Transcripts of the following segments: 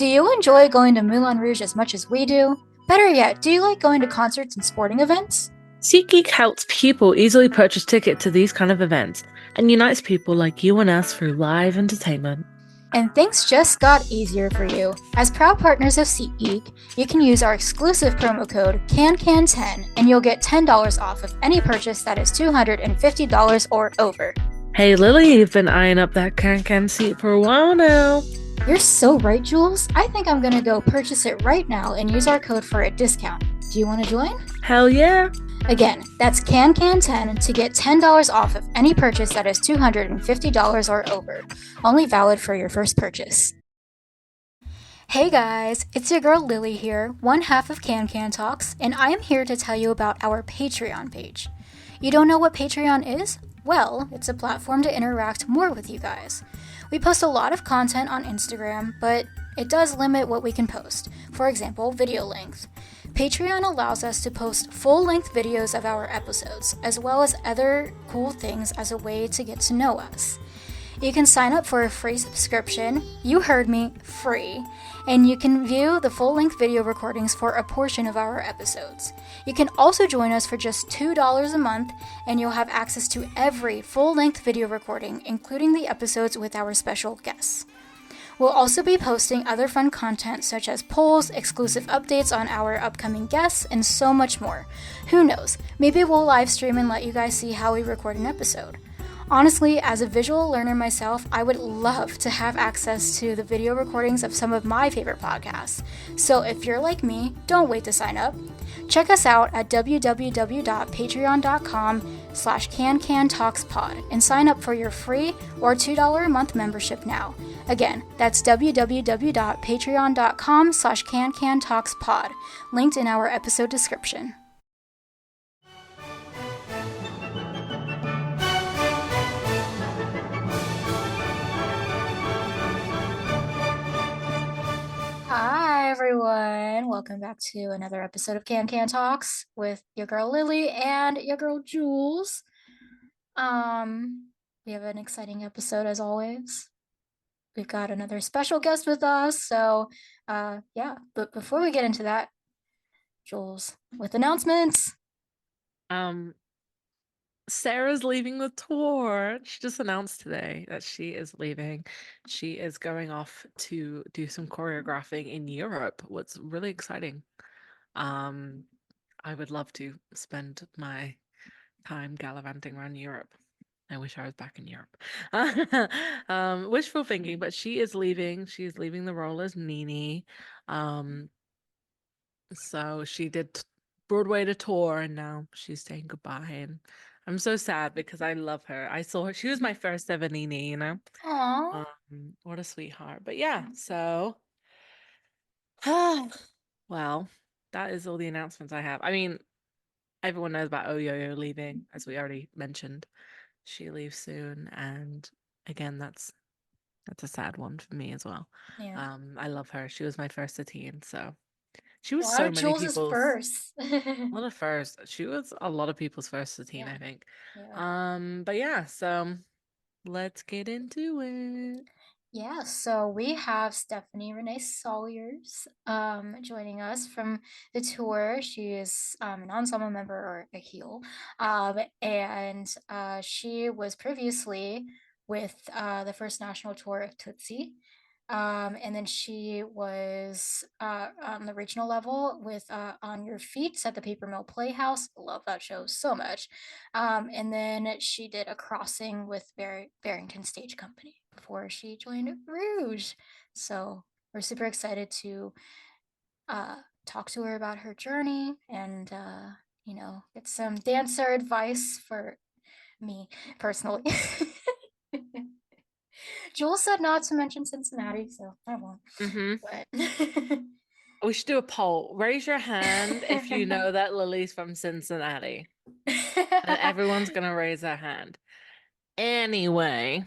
Do you enjoy going to Moulin Rouge as much as we do? Better yet, do you like going to concerts and sporting events? SeatGeek helps people easily purchase tickets to these kind of events and unites people like you and us through live entertainment. And things just got easier for you. As proud partners of SeatGeek, you can use our exclusive promo code CANCAN10 and you'll get $10 off of any purchase that is $250 or over. Hey Lily, you've been eyeing up that can seat for a while now. You're so right, Jules. I think I'm gonna go purchase it right now and use our code for a discount. Do you want to join? Hell yeah. Again, that's CANCAN10 to get $10 off of any purchase that is $250 or over. Only valid for your first purchase. Hey guys, it's your girl Lily here, one half of CanCan Talks, and I am here to tell you about our Patreon page. You don't know what Patreon is? Well, it's a platform to interact more with you guys. We post a lot of content on Instagram, but it does limit what we can post. For example, video length. Patreon allows us to post full-length videos of our episodes, as well as other cool things as a way to get to know us. You can sign up for a free subscription, you heard me, free, and you can view the full-length video recordings for a portion of our episodes. You can also join us for just $2 a month, and you'll have access to every full-length video recording, including the episodes with our special guests. We'll also be posting other fun content such as polls, exclusive updates on our upcoming guests, and so much more. Who knows? Maybe we'll live stream and let you guys see how we record an episode. Honestly, as a visual learner myself, I would love to have access to the video recordings of some of my favorite podcasts. So if you're like me, don't wait to sign up. Check us out at www.patreon.com/CanCanTalksPod and sign up for your free or $2 a month membership now. Again, that's www.patreon.com/CanCanTalksPod, linked in our episode description. Hi everyone, welcome back to another episode of Can Talks with your girl Lily and your girl Jules. We have an exciting episode as always. We've got another special guest with us, so yeah, but before we get into that, Jules, with announcements. Sarah's leaving the tour. She just announced today that she is leaving. She is going off to do some choreographing in Europe. What's really exciting. I would love to spend my time gallivanting around Europe. I wish I was back in Europe. Wishful thinking, but she is leaving. She's leaving the role as Nini. So she did Broadway to tour, and now she's saying goodbye. And I'm so sad because I love her. I saw her. She was my first ever Nini, you know? Aww. What a sweetheart. But yeah, so well, that is all the announcements I have. I mean, everyone knows about Oyoyo leaving, as we already mentioned. She leaves soon, and again, that's a sad one for me as well. Yeah. I love her. She was my first teen, so she was A lot so of many Jules' people's. first. Not a first. She was a lot of people's first teen, Yeah. I think. Yeah. But yeah, so let's get into it. Yeah, so we have Stefanie Renee Salyers joining us from the tour. She is an ensemble member or a heel, and she was previously with the first national tour of Tootsie. And then she was on the regional level with On Your Feet at the Paper Mill Playhouse. Love that show so much. And then she did A Crossing with Barrington Stage Company before she joined Rouge. So we're super excited to talk to her about her journey and, get some dancer advice for me personally. Jules said not to mention Cincinnati, so I won't. Mm-hmm. But We should do a poll. Raise your hand if you know that Lily's from Cincinnati. And everyone's gonna raise their hand. Anyway,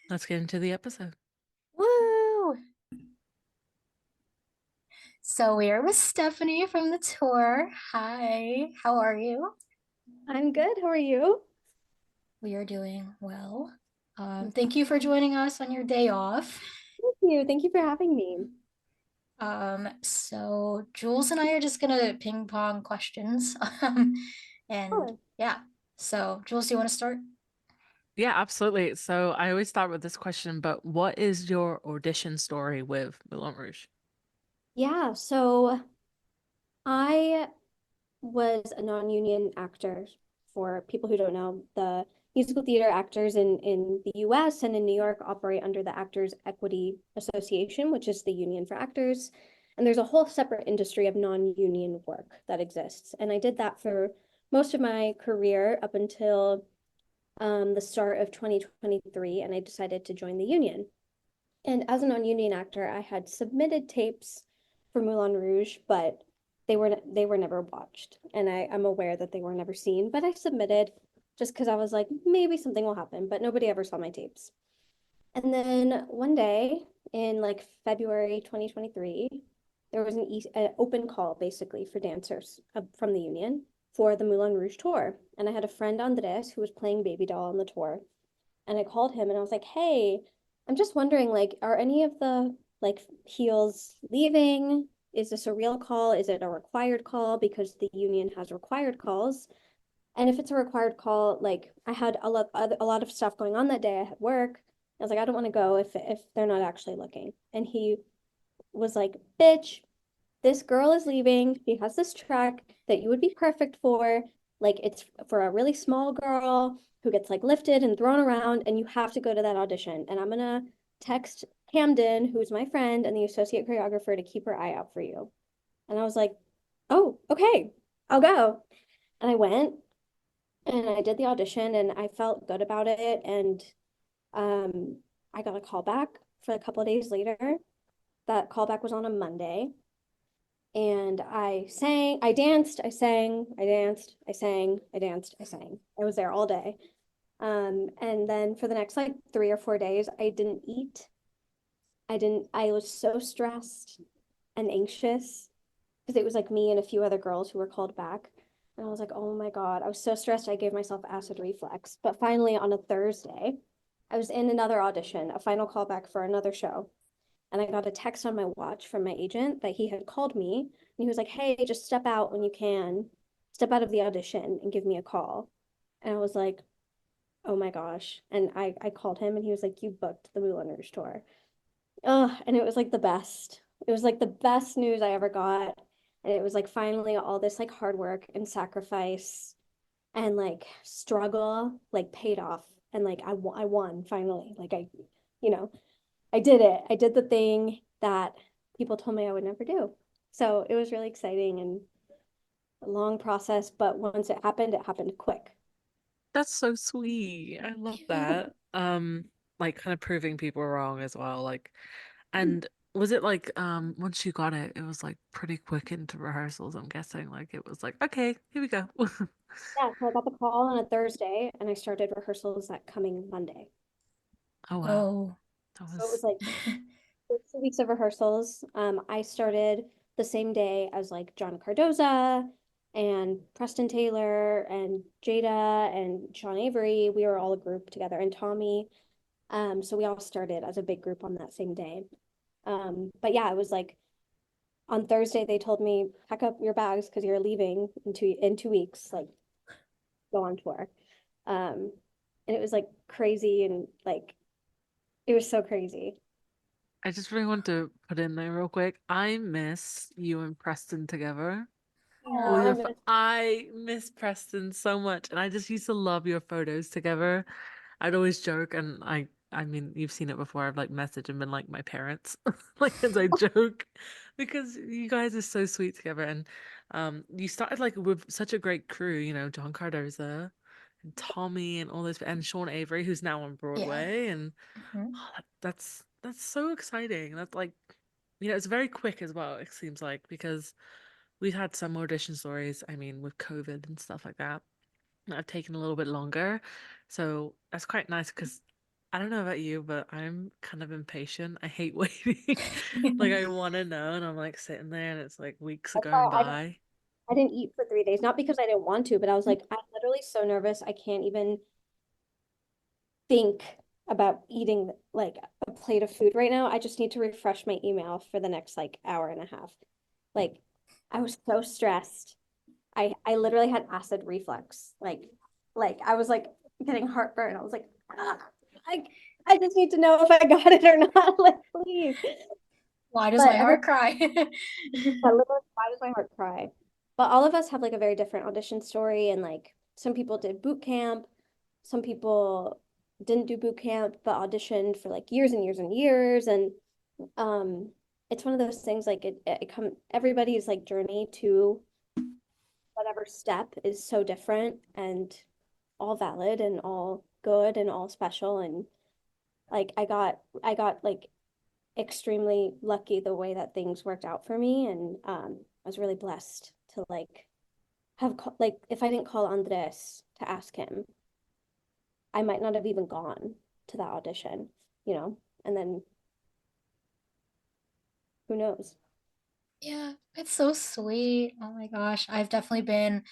let's get into the episode. Woo! So we are with Stefanie from the tour. Hi, how are you? I'm good. How are you? We are doing well. Thank you for joining us on your day off. Thank you. Thank you for having me. So Jules and I are just gonna ping pong questions. And Sure. yeah. So Jules, do you want to start? Yeah, absolutely. So I always start with this question, but what is your audition story with Moulin Rouge? Yeah, so I was a non-union actor. For people who don't know, the musical theater actors in the US and in New York operate under the Actors Equity Association, which is the union for actors. And there's a whole separate industry of non-union work that exists. And I did that for most of my career up until the start of 2023, and I decided to join the union. And as a non-union actor, I had submitted tapes for Moulin Rouge, but they were never watched. And I'm aware that they were never seen, but I submitted just because I was like, maybe something will happen, but nobody ever saw my tapes. And then one day in like February 2023, there was an open call basically for dancers from the union for the Moulin Rouge tour. And I had a friend Andres who was playing baby doll on the tour. And I called him and I was like, hey, I'm just wondering, like, are any of the like heels leaving? Is this a real call? Is it a required call? Because the union has required calls. And if it's a required call, like I had a lot of stuff going on that day. I had work. I was like, I don't want to go if they're not actually looking. And he was like, bitch, this girl is leaving. She has this track that you would be perfect for. Like it's for a really small girl who gets like lifted and thrown around, and you have to go to that audition. And I'm gonna text Camden, who's my friend and the associate choreographer, to keep her eye out for you. And I was like, oh, okay, I'll go. And I went and I did the audition and I felt good about it. And um, I got a call back for a couple of days later. That callback was on a Monday. And I sang, I danced, I sang, I danced, I sang, I danced, I sang. I was there all day. And then for the next like 3 or 4 days, I didn't eat. I was so stressed and anxious because it was like me and a few other girls who were called back. And I was like, oh my God, I was so stressed. I gave myself acid reflux. But finally, on a Thursday, I was in another audition, a final callback for another show. And I got a text on my watch from my agent that he had called me. And he was like, hey, just step out when you can, step out of the audition and give me a call. And I was like, oh my gosh. And I called him and he was like, you booked the Moulin Rouge tour. Oh, and it was like the best. It was like the best news I ever got. And it was like finally all this like hard work and sacrifice and like struggle like paid off. And like I won finally. Like you know, I did it. I did the thing that people told me I would never do. So it was really exciting and a long process, but once it happened quick. That's so sweet. I love that. Like kind of proving people wrong as well. Like, and was it like once you got it, it was like pretty quick into rehearsals, I'm guessing. Like it was like, okay, here we go. Yeah, so I got the call on a Thursday and I started rehearsals that coming Monday. Oh wow. Oh. That So it was was like 2 weeks of rehearsals. I started the same day as like John Cardoza and Preston Taylor and Jada and Sean Avery. We were all a group together and Tommy. So we all started as a big group on that same day. But yeah, it was like on Thursday they told me pack up your bags because you're leaving in 2 weeks, like go on tour. Um, and it was like crazy and like it was so crazy. I just really want to put in there real quick. I miss you and Preston together. All Oh, I your miss. I miss Preston so much, and I just used to love your photos together. I'd always joke, and I mean, you've seen it before. I've like messaged and been like my parents, like as I joke, because you guys are so sweet together, and you started like with such a great crew. You know, John Cardoza and Tommy and all those, and Sean Avery, who's now on Yeah. Broadway, and Mhm. oh, that's so exciting. That's like, it's very quick as well. It seems like because. We've had some audition stories, I mean, with COVID and stuff like that have taken a little bit longer. So that's quite nice because I don't know about you, but I'm kind of impatient. I hate waiting. Like I want to know, and I'm like sitting there, and it's like weeks are That's going why by. I didn't eat for 3 days, not because I didn't want to, but I was like, I'm literally so nervous. I can't even think. about eating like a plate of food right now. I just need to refresh my email for the next like hour and a half. Like I was so stressed. I literally had acid reflux. Like I was like getting heartburn. I was like, ah, I I just need to know if I got it or not. Like please. Why does But my every heart cry? literally, why does my heart cry? But all of us have like a very different audition story, and like some people did boot camp, some people didn't do boot camp but auditioned for like years and years and years, and um, it's one of those things like it come everybody's like journey to whatever step is so different and all valid and all good and all special, and like I got like extremely lucky the way that things worked out for me, and I was really blessed to like have like if I didn't call Andres to ask him, I might not have even gone to that audition, you know, and then who knows? Yeah, it's so sweet. Oh my gosh. I've definitely been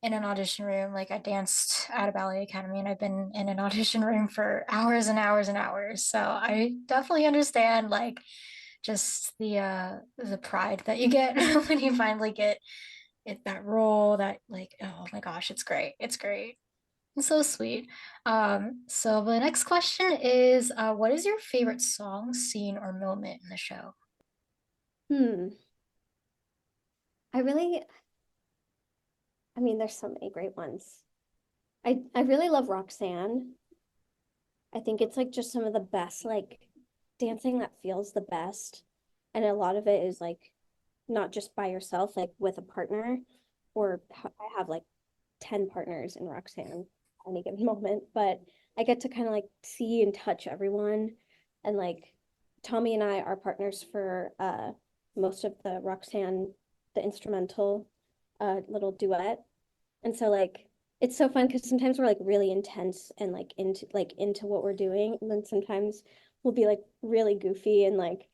in an audition room. Like I danced at a ballet academy and I've been in an audition room for hours and hours and hours. So I definitely understand like just the pride that you get when you finally get that role that like oh my gosh, it's great. It's great. It's so sweet. So the next question is what is your favorite song, scene, or moment in the show? Hmm. I really, I mean, there's so many great ones. I really love Roxanne. I think it's like just some of the best like dancing that feels the best. And a lot of it is like not just by yourself, like with a partner, or I have like 10 partners in Roxanne at any given moment, but I get to kind of like see and touch everyone. And like Tommy and I are partners for most of the Roxanne, the instrumental little duet. And so like it's so fun because sometimes we're like really intense and like into what we're doing. And then sometimes we'll be like really goofy and like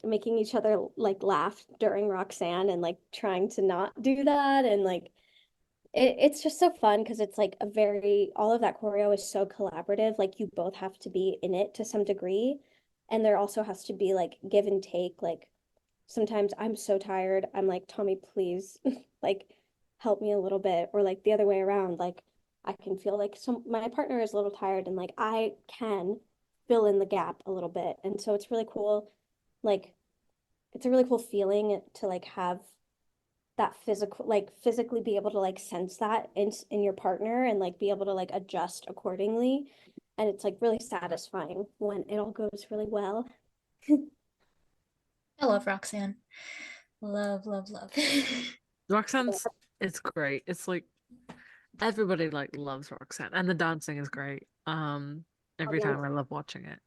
making each other like laugh during Roxanne and like trying to not do that. And like it's just so fun because it's like a very all of that choreo is so collaborative. Like you both have to be in it to some degree. And there also has to be like give and take. Like sometimes I'm so tired. I'm like, Tommy, please, like help me a little bit. Or like the other way around. Like I can feel like some my partner is a little tired and like I can fill in the gap a little bit. And so it's really cool. Like it's a really cool feeling to like have that physical like physically be able to like sense that in your partner and like be able to like adjust accordingly, and it's like really satisfying when it all goes really well. I love Roxanne. Love, love, love. Roxanne's it's great. It's like everybody like loves Roxanne, and the dancing is great. I'll Every be on time I love watching it.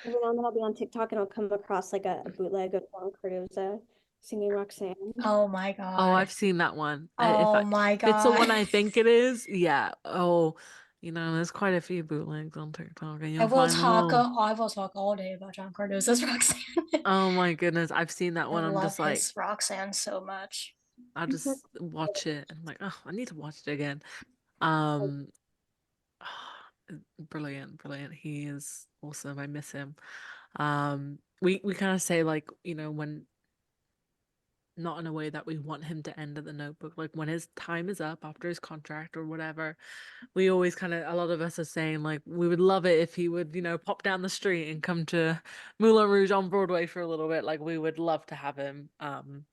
every now and then I'll be on TikTok and I'll come across like a bootleg of Juan Cardoza singing Roxanne. Oh my Oh, God. I've seen that one. Oh my If it's the God. one I think it is, yeah. Oh, there's quite a few bootlegs on TikTok, and you'll find them all. I will talk all day about John Cardoza's Roxanne. Oh my goodness, I've seen that I one. I'm love just like, his Roxanne so much. I'll just watch it. I'm like, oh, I need to watch it again. Um, brilliant, brilliant. He is awesome. I miss him. We kind of say like, when not in a way that we want him to end at the Notebook, like when his time is up after his contract or whatever, we always kind of, a lot of us are saying like we would love it if he would, pop down the street and come to Moulin Rouge on Broadway for a little bit. Like we would love to have him come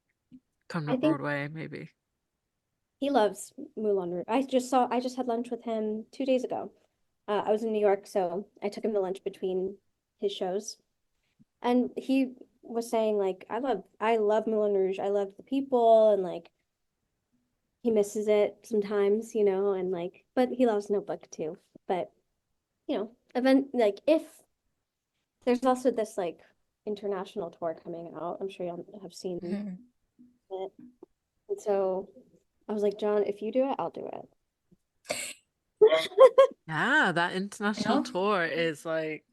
to I think Broadway, maybe. he loves Moulin Rouge. I just had lunch with him 2 days ago. I was in New York, so I took him to lunch between his shows. And he was saying like I love Moulin Rouge. I love the people and like he misses it sometimes, and like but he loves Notebook too. But event like if there's also this like international tour coming out. I'm sure y'all have seen Mhm. it. And so I was like, John, if you do it, I'll do it. Yeah, that You international know? tour is like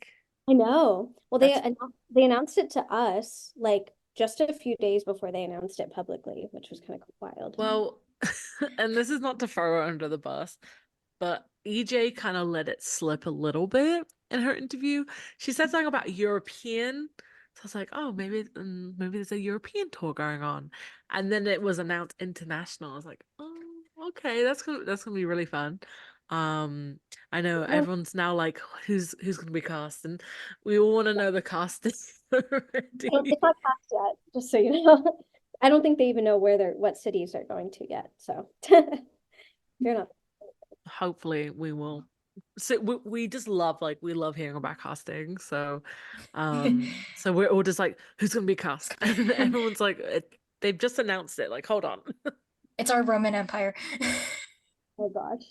I know. Well, that's they announced it to us like just a few days before they announced it publicly, which was kind of wild. well, and this is not to throw her under the bus, but EJ kind of let it slip a little bit in her interview. She said something about European. So I was like, oh, maybe there's a European tour going on. And then it was announced international. I was like, oh, okay, that's gonna be really fun. I know everyone's now like, who's gonna be cast, and we all want to know the casting already. It's not cast yet, just so you know. I don't think they even know what cities they're going to yet. So you're not. Hopefully we will. So we just love we love hearing about casting. So so we're all just like, who's gonna be cast? And everyone's like, they've just announced it. Like, hold on. It's our Roman Empire. Oh gosh.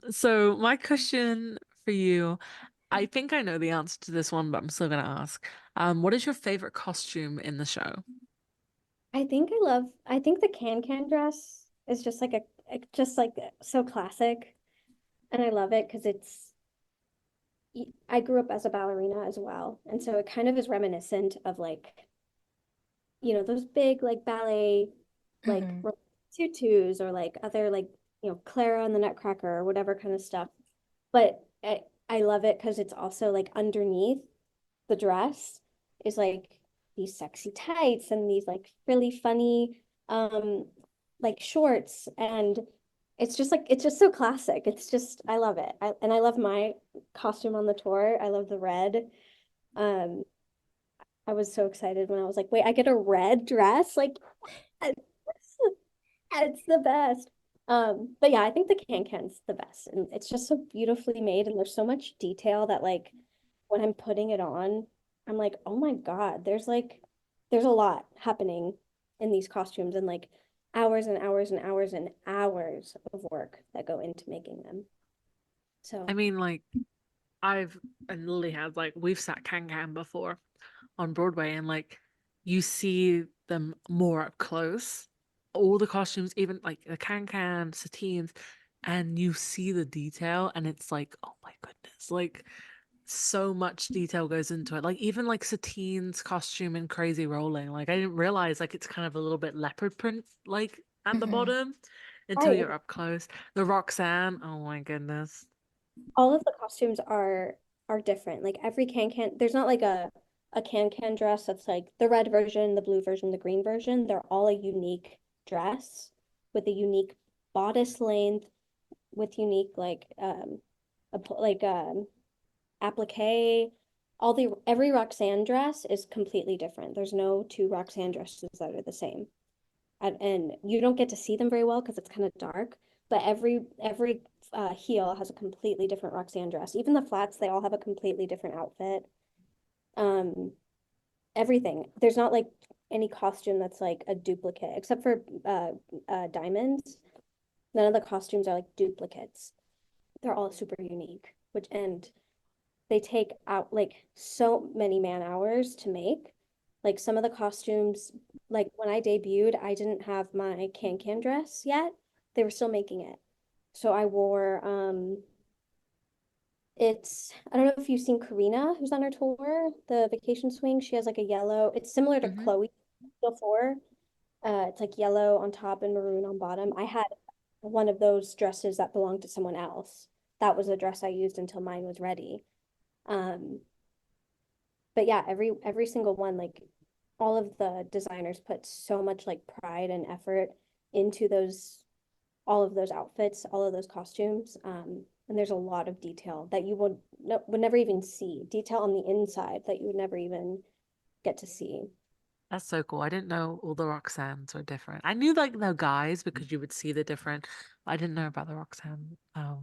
So my question for you, I think I know the answer to this one, but I'm still gonna ask. What is your favorite costume in the show? I think the can dress is just like just like so classic. And I love it because I grew up as a ballerina as well. And so it kind of is reminiscent of like, those big like ballet, like Mhm. tutus or like other like, Clara and the Nutcracker or whatever kind of stuff. But I love it because it's also like underneath the dress is like these sexy tights and these like really funny like shorts, and it's just so classic. It's just I love it. And I love my costume on the tour. I love the red. um I was so excited when I was like, wait, I get a red dress, like it's the best. But yeah, I think the can-can's the best, and it's just so beautifully made, and there's so much detail that like when I'm putting it on, I'm like, oh my God, there's a lot happening in these costumes, and like hours and hours and hours and hours of work that go into making them. I So mean, like, and Lily has we've sat Can before on Broadway, and you see them more up close. All the costumes, even like the Satines, and you see the detail, and it's like, oh my goodness, so much detail goes into it. Like even Satine's costume in Crazy Rolling, I didn't realize it's kind of a little bit leopard print at the Mhm. bottom until right, you're up close. The Roxanne, oh my goodness. all of the costumes are different. Like every can there's not like a can dress that's like the red version, the blue version, the green version. They're all a unique dress with a unique bodice length, with unique like applique. Every Roxanne dress is completely different. There's no two Roxanne dresses that are the same. And you don't get to see them very well because it's kind of dark, but every heel has a completely different Roxanne dress. Even the flats, they all have a completely different outfit. Um, Everything. There's not like any costume that's like a duplicate, except for diamonds. None of the costumes are like duplicates. They're all super unique, and they take out like so many man hours to make. Like some of the costumes, like when I debuted, I didn't have my can dress yet. They were still making it. So I wore I don't know if you've seen Karina, who's on her tour, the vacation swing. She has like a yellow, it's similar to Hmm. Chloe before. It's like yellow on top and maroon on bottom. I had one of those dresses that belonged to someone else. That was a dress I used until mine was ready. Um, but yeah, every single one, like all of the designers put so much like pride and effort into all of those outfits, all of those costumes. And there's a lot of detail that you would never even see, detail on the inside that you would never even get to see. That's so cool. I didn't know all the Roxannes were different. I knew the guys because you would see the different. I didn't know about the Roxanne. Yeah,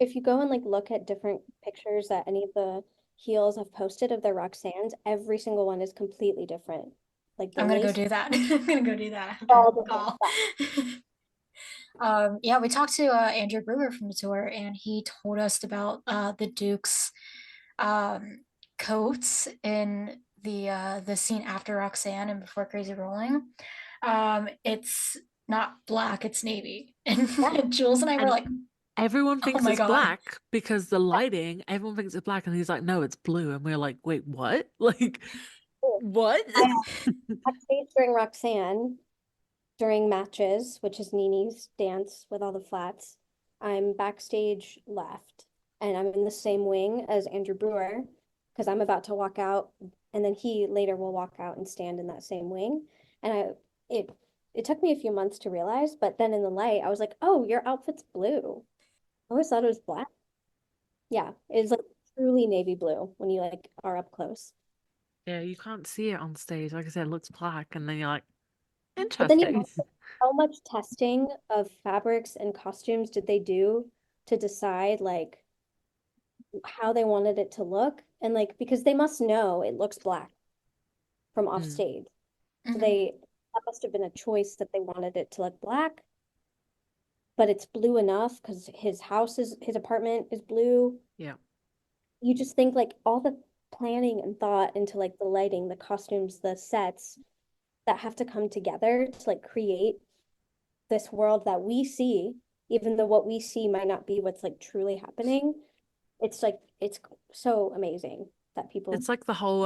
if you go and like look at different pictures that any of the heels have posted of their Roxannes, every single one is completely different. Like the I'm gonna go lace, do that. I'm gonna go do that after all the different call. stuff. Yeah, we talked to Andrew Brewer from the tour, and he told us about the Duke's um, coats in the scene after Roxanne and before Crazy Rolling. It's not black; it's navy. And Yeah. Jules and I were And like, everyone "Oh thinks my it's god!" black because the lighting, everyone thinks it's black, and he's like, no, it's blue. And we're like, wait, what? What? I backstage during Roxanne. during matches, which is Nini's dance with all the flats, I'm backstage left and I'm in the same wing as Andrew Brewer because I'm about to walk out and then he later will walk out and stand in that same wing. And it took me a few months to realize, but then in the light, I was like, oh, your outfit's blue. I always thought it was black. Yeah, it's like truly navy blue when you like are up close. Yeah, you can't see it on stage. Like I said, it looks black, and then you're like, But then you interesting. also, how much testing of fabrics and costumes did they do to decide like how they wanted it to look? And like because they must know it looks black from off Mm. stage. So Mhm. that must have been a choice that they wanted it to look black, but it's blue enough because his apartment is blue. Yeah. You just think like all the planning and thought into like the lighting, the costumes, the sets that have to come together to like create this world that we see, even though what we see might not be what's like truly happening. It's like it's so amazing that people. It's like the whole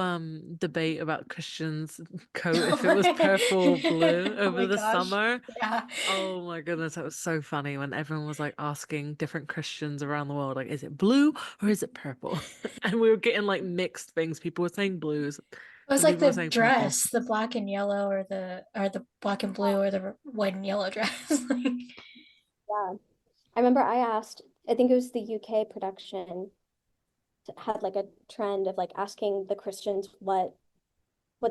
debate about Christian's coat, if it was purple or blue Oh over my the gosh. summer. Yeah. Oh my goodness, that was so funny when everyone was like asking different Christians around the world, like, is it blue or is it purple? And we were getting like mixed things. People were saying blues, It was some like people the were saying purple. dress, the black and yellow, or the black and blue, or the white and yellow dress. Like, Yeah, I remember I asked, I think it was the UK production had like a trend of like asking the Christians what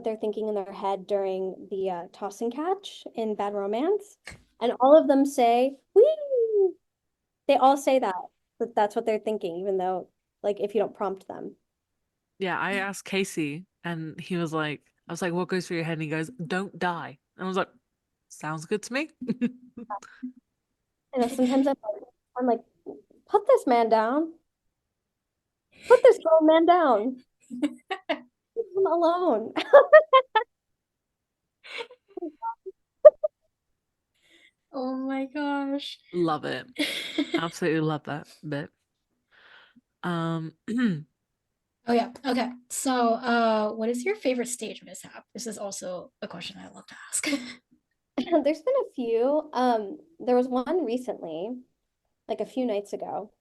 they're thinking in their head during the toss and catch in Bad Romance, and all of them say, "Wee." They all say that that's what they're thinking, even though like if you don't prompt them. Yeah, I asked Casey and he was like, I was like, what goes through your head? And he goes, don't die. And I was like, sounds good to me. You know, sometimes I'm like, put this man down, put this grown man down, leave him alone. oh my gosh. Love it. Absolutely love that bit. Um, Oh yeah. Okay. So, what is your favorite stage mishap? This is also a question I love to ask. There's been a few. There was one recently, like a few nights ago.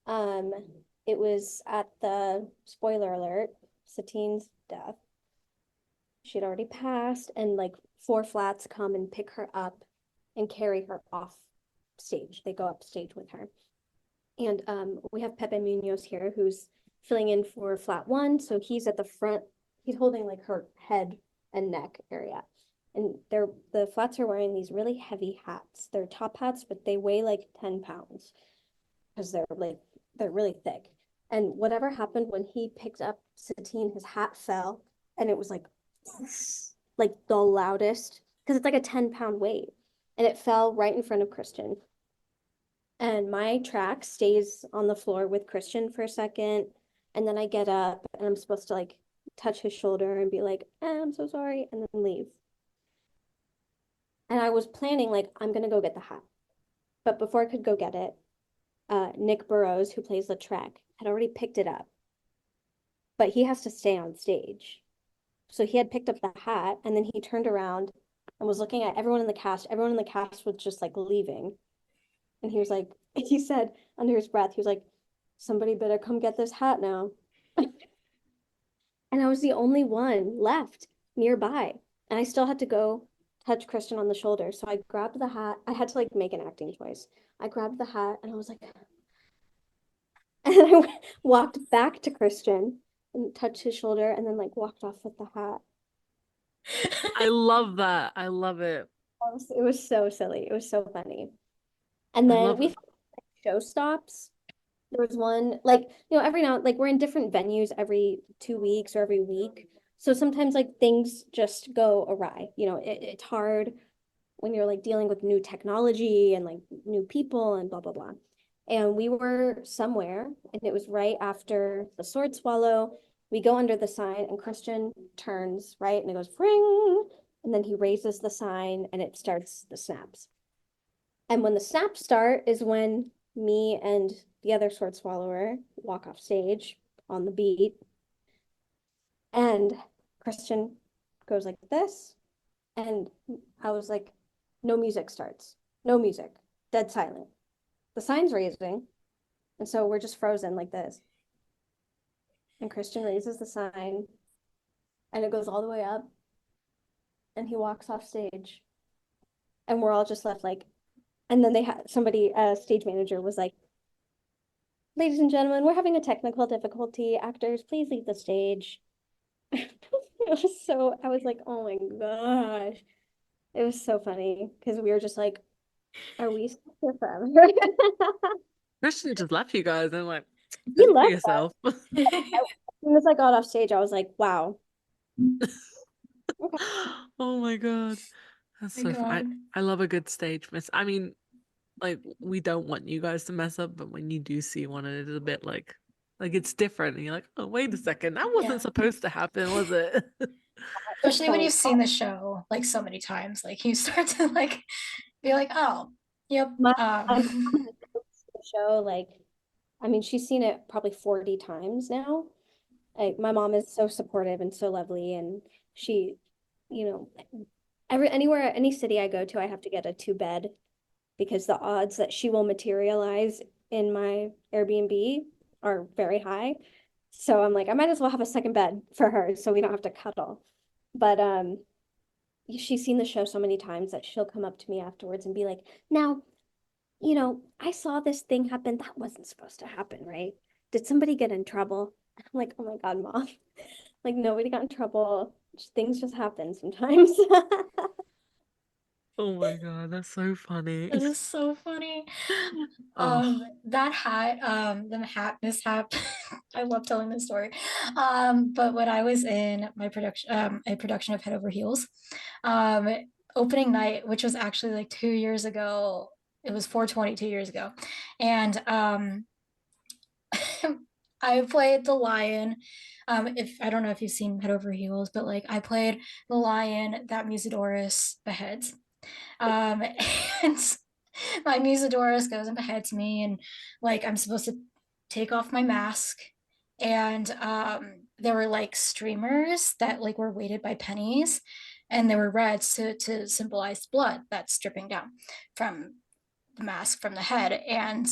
Um, it was at the spoiler alert, Satine's death. She'd already passed, and like four flats come and pick her up and carry her off stage. They go up stage with her. And we have Pepe Munoz here who's filling in for flat one. So he's at the front, he's holding like her head and neck area. And the flats are wearing these really heavy hats. They're top hats, but they weigh like 10 pounds because they're really thick. And whatever happened when he picked up Satine, his hat fell and it was like the loudest because it's like a 10-pound weight. And it fell right in front of Christian. And my track stays on the floor with Christian for a second. And then I get up and I'm supposed to like touch his shoulder and be like, I'm so sorry, and then leave. And I was planning, like, I'm going to go get the hat. But before I could go get it, Nick Burrows, who plays the track, had already picked it up. But he has to stay on stage. So he had picked up the hat and then he turned around and was looking at everyone in the cast. Everyone in the cast was just like leaving. And he was like, he said under his breath, he was like, somebody better come get this hat now. And I was the only one left nearby. And I still had to go touch Christian on the shoulder. So I grabbed the hat. I had to like make an acting choice. I grabbed the hat and I was like, and I walked back to Christian and touched his shoulder and then like walked off with the hat. I love that. I love it. It was so silly. It was so funny. And I then love we've it. had show stops. There was one like, every now like we're in different venues every 2 weeks or every week. So sometimes like things just go awry. It's hard when you're like dealing with new technology and like new people and blah blah blah. And we were somewhere and it was right after the sword swallow. We go under the sign and Christian turns right and it goes ring and then he raises the sign and it starts the snaps. And when the snaps start is when me and the other sword swallower walk off stage on the beat. And Christian goes like this. And I was like, no music starts. No music. Dead silent. The sign's raising. And so we're just frozen like this. And Christian raises the sign and it goes all the way up and he walks off stage. And we're all just left like, and then they had somebody, a stage manager was like, ladies and gentlemen, we're having a technical difficulty. Actors, please leave the stage. It was so, I was like, oh my gosh. It was so funny because we were just like, are we stuck here forever? Christian just left you guys and like, He fend for left us. yourself. As soon as I got off stage, I was like, wow. Okay. Oh my God. That's My so fun. God. I love a good stage miss. I mean, like we don't want you guys to mess up, but when you do see one, it is a bit like it's different, and you're like, oh wait a second, that wasn't Yeah. supposed to happen, was it? Especially when funny. you've seen the show like so many times, like you start to like be like, oh, yep. My mom has watched the show, like, I mean, she's seen it probably 40 times now. Like, my mom is so supportive and so lovely, and she, you know, anywhere, any city I go to, I have to get a two-bed because the odds that she will materialize in my Airbnb are very high. So I'm like, I might as well have a second bed for her so we don't have to cuddle. But she's seen the show so many times that she'll come up to me afterwards and be like, now, I saw this thing happen. That wasn't supposed to happen, right? Did somebody get in trouble? I'm like, oh my God, Mom. Like, nobody got in trouble. Things just happen sometimes. Oh my God, that's so funny. That is so funny. Oh, The hat mishap. I love telling this story. But when I was in a production of Head Over Heels, um, opening night, which was actually like 2 years ago, it was 420 2 years ago, and I played the lion. If I don't know if you've seen Head Over Heels, but like I played the lion that Musidorus beheads. Um, and my Musidorus goes and beheads me, and like I'm supposed to take off my mask, and there were like streamers that like were weighted by pennies, and they were reds to symbolize blood that's dripping down from the mask from the head, and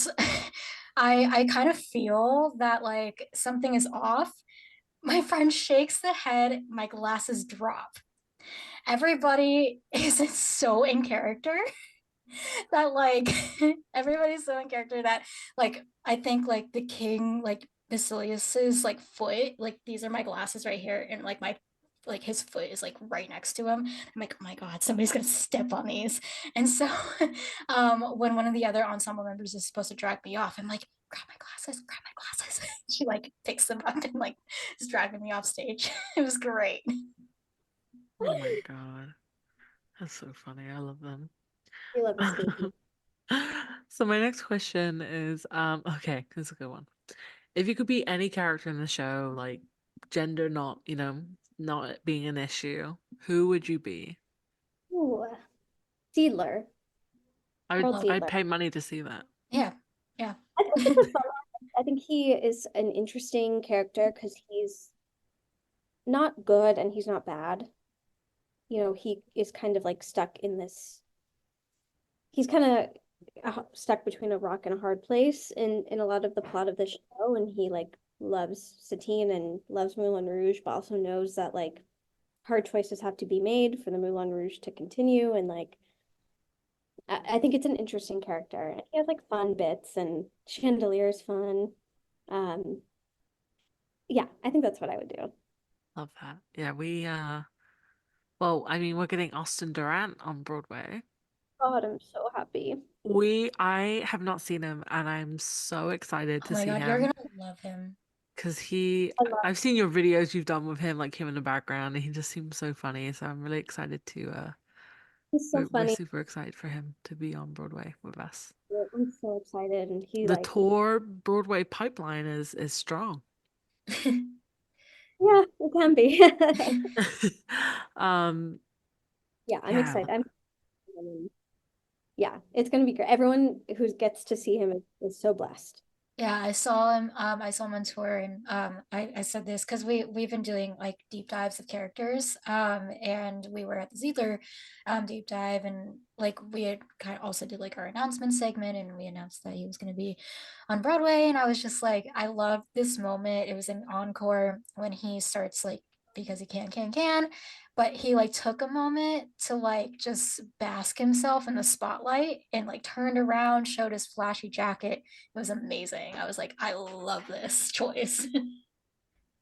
I kind of feel that like something is off. My friend shakes the head, my glasses drop. Everybody is so in character that like everybody's so in character that like I think like the king like Basilius's like foot, like these are my glasses right here, and like my like his foot is like right next to him. I'm like, oh my God, somebody's gonna step on these. And so when one of the other ensemble members is supposed to drag me off, I'm like, grab my glasses, grab my glasses. She like picks them up and like is dragging me off stage. It was great. oh my God, that's so funny. I love them. We love a stage. So my next question is, okay, this is a good one. If you could be any character in the show, like gender not, not being an issue, who would you be? Ooh, Seedler. I would Harold Love it. I'd Seedler. pay money to see that. Yeah, yeah. I think he's a fun. I think he is an interesting character because he's not good and he's not bad. He is kind of like stuck in this. He's kind of stuck between a rock and a hard place in a lot of the plot of the show, and he like loves Satine and loves Moulin Rouge, but also knows that like hard choices have to be made for the Moulin Rouge to continue, and like I think it's an interesting character. And he has like fun bits, and Chandelier is fun. Um, yeah, I think that's what I would do. Love that. Yeah, well, I mean, we're getting Austin Durant on Broadway. God, I'm so happy. I have not seen him, and I'm so excited Oh to my see God, you're him gonna love him. because I love I've seen your videos you've done with him, like him in the background, and he just seems so funny. So I'm really excited He's so we're funny. super excited for him to be on Broadway with us. I'm so excited, and he The like, tour Broadway pipeline is strong. yeah, it can be. Um, Yeah, I'm yeah, excited. Yeah, it's gonna be great. Everyone who gets to see him is so blessed. Yeah, I saw him. I saw him on tour, and I said this because we've been doing like deep dives of characters. And we were at the Ziegler, deep dive, and like we had kind of also did like our announcement segment, and we announced that he was going to be on Broadway, and I was just like, I love this moment. It was an encore when he starts like because he can, but he like took a moment to like just bask himself in the spotlight and like turned around, showed his flashy jacket. It was amazing. I was like, I love this choice.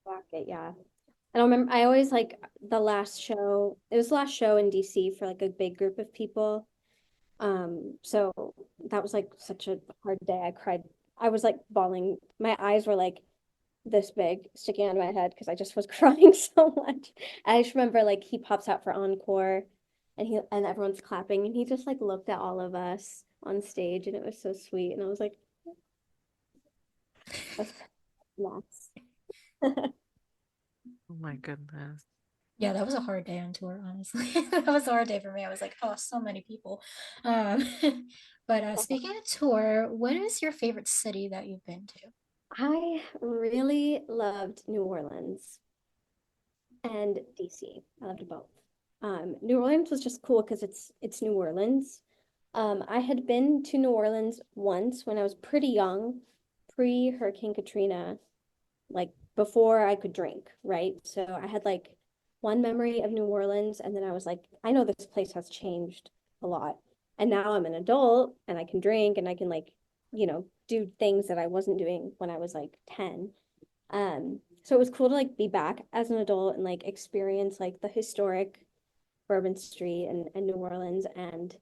Rocket, yeah. I don't remember. I always like the last show. It was the last show in DC for like a big group of people. So that was like such a hard day. I cried. I was like bawling. My eyes were like this big, sticking out of my head because I just was crying so much. I just remember like he pops out for encore, and everyone's clapping, and he just like looked at all of us on stage, and it was so sweet. And I was like, that's nuts. Oh my goodness. Yeah, that was a hard day on tour, honestly. That was a hard day for me. I was like, oh, so many people. Um, but speaking of tour, what is your favorite city that you've been to? I really loved New Orleans and DC. I loved both. New Orleans was just cool because it's New Orleans. I had been to New Orleans once when I was pretty young, pre-Hurricane Katrina, like before I could drink, right? So I had like one memory of New Orleans, and then I was like, I know this place has changed a lot. And now I'm an adult and I can drink and I can like, do things that I wasn't doing when I was like 10. So it was cool to like be back as an adult and like experience like the historic Bourbon Street and New Orleans. And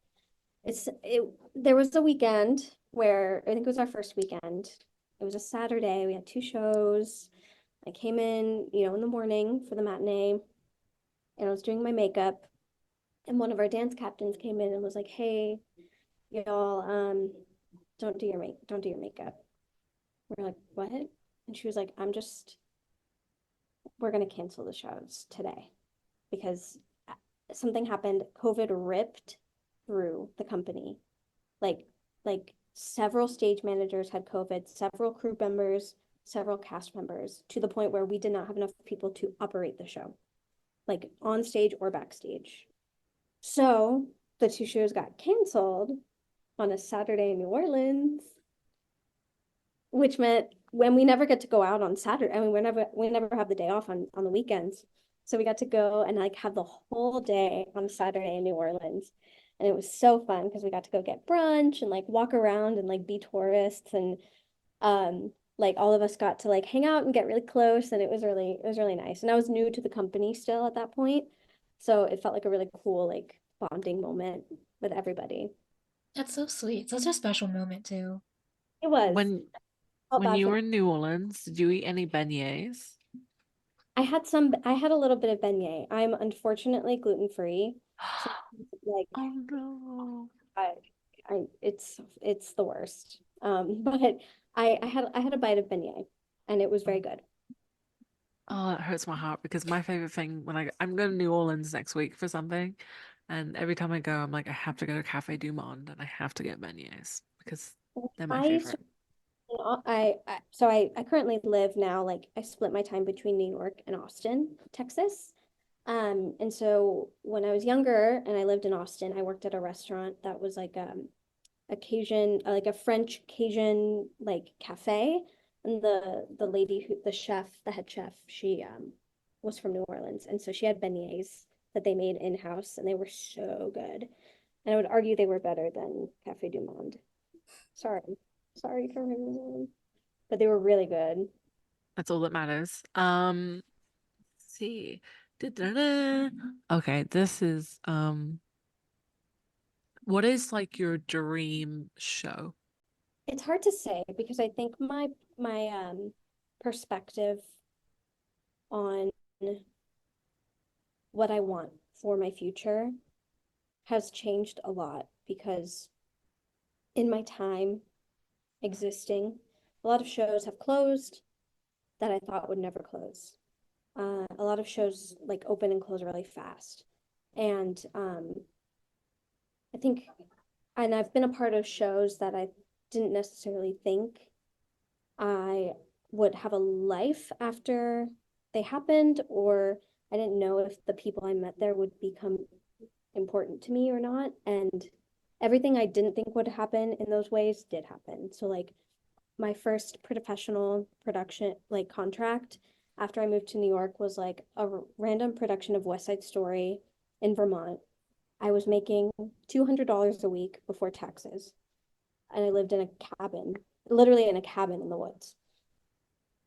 it there was a weekend where I think it was our first weekend. It was a Saturday. We had two shows. I came in, in the morning for the matinee, and I was doing my makeup. And one of our dance captains came in and was like, "Hey, y'all, don't do your makeup." We're like, "What?" And she was like, we're gonna cancel the shows today because something happened. COVID ripped through the company. Like, like several stage managers had COVID, several crew members, several cast members, to the point where we did not have enough people to operate the show, like on stage or backstage. So the two shows got canceled on a Saturday in New Orleans, which meant when we never get to go out on Saturday. I mean, we never have the day off on the weekends. So we got to go and like have the whole day on Saturday in New Orleans. And it was so fun because we got to go get brunch and like walk around and like be tourists, and like all of us got to like hang out and get really close, and it was really nice. And I was new to the company still at that point. So it felt like a really cool like bonding moment with everybody. That's so sweet. Such a special moment too. It was. When Felt when bad you for were in New Orleans, did you eat any beignets? I had a little bit of beignet. I'm unfortunately gluten free. So like Oh no. I it's the worst. But I had a bite of beignet and it was very good. Oh, that hurts my heart because my favorite thing when I'm going to New Orleans next week for something, and every time I go, I'm like, I have to go to Cafe Du Monde and I have to get beignets because they're my I used to, favorite. I currently live now, like I split my time between New York and Austin, Texas. And so when I was younger and I lived in Austin, I worked at a restaurant that was like a Cajun, like a French Cajun like cafe. And the lady the chef, the head chef, she was from New Orleans, and so she had beignets that they made in house, and they were so good. And I would argue they were better than Cafe Du Monde. Sorry, sorry for everyone, but they were really good. That's all that matters. Let's see. Da-da-da. Okay, this is what is like your dream show? It's hard to say because I think my perspective on what I want for my future has changed a lot because in my time existing, a lot of shows have closed that I thought would never close. A lot of shows like open and close really fast. And I think, and I've been a part of shows that I didn't necessarily think I would have a life after they happened, or I didn't know if the people I met there would become important to me or not. And everything I didn't think would happen in those ways did happen. So like my first professional production like contract after I moved to New York was like a random production of West Side Story in Vermont. I was making $200 a week before taxes, and I lived in a cabin, literally in a cabin in the woods.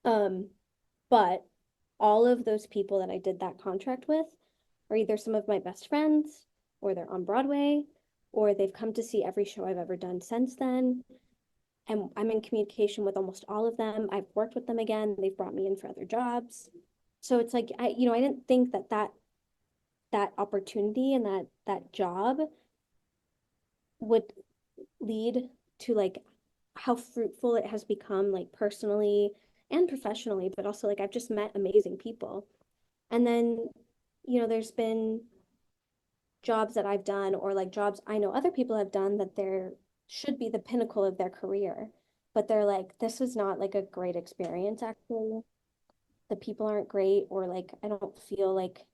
But all of those people that I did that contract with are either some of my best friends, or they're on Broadway, or they've come to see every show I've ever done since then. And I'm in communication with almost all of them. I've worked with them again. They've brought me in for other jobs. So it's like I didn't think that opportunity and that job would lead to like how fruitful it has become, like personally and professionally, but also like I've just met amazing people. And then, there's been jobs that I've done, or like jobs I know other people have done, that there should be the pinnacle of their career, but they're like, this is not like a great experience actually. The people aren't great, or like I don't feel like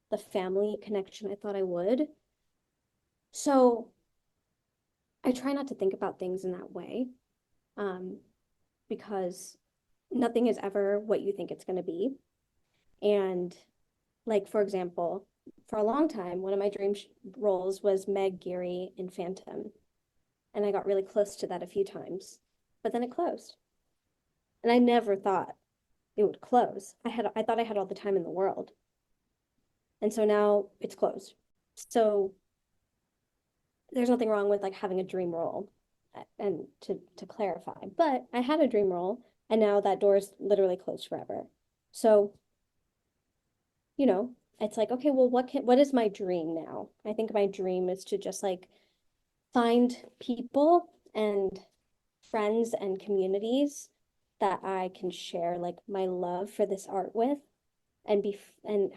the family connection I thought I would. So I try not to think about things in that way, um, because nothing is ever what you think it's going to be. And like, for example, for a long time, one of my dream roles was Meg Geary in Phantom. And I got really close to that a few times, but then it closed. And I never thought it would close. I thought I had all the time in the world. And so now it's closed. So there's nothing wrong with like having a dream role, and to clarify, but I had a dream role, and now that door is literally closed forever. So, it's like, okay, well, what is my dream now? I think my dream is to just like find people and friends and communities that I can share like my love for this art with, and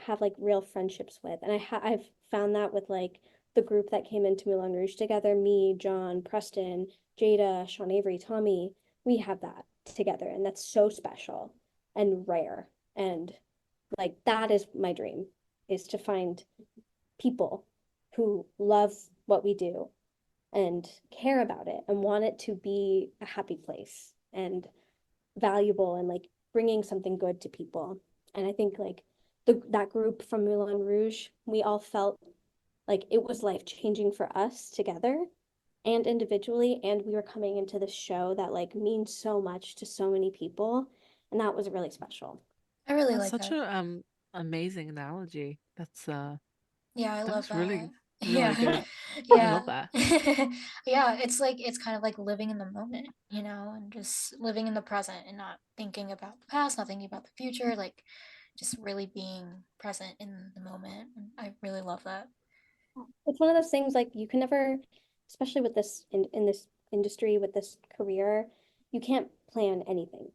have like real friendships with. And I've found that with like the group that came into Moulin Rouge together, me, John, Preston, Jada, Sean Avery, Tommy, we have that together, and that's so special and rare. And like that is my dream, is to find people who love what we do and care about it and want it to be a happy place and valuable, and like bringing something good to people. And I think like that group from Moulin Rouge, we all felt like it was life changing for us together and individually, and we were coming into this show that like means so much to so many people, and that was really special. I really That's like such that. a amazing analogy. Yeah, I love That's that. really, really Yeah. good. I Yeah. love that. Yeah, it's kind of like living in the moment, and just living in the present and not thinking about the past, not thinking about the future, like just really being present in the moment. And I really love that. It's one of those things like you can never, especially with this in this industry, with this career, you can't plan anything.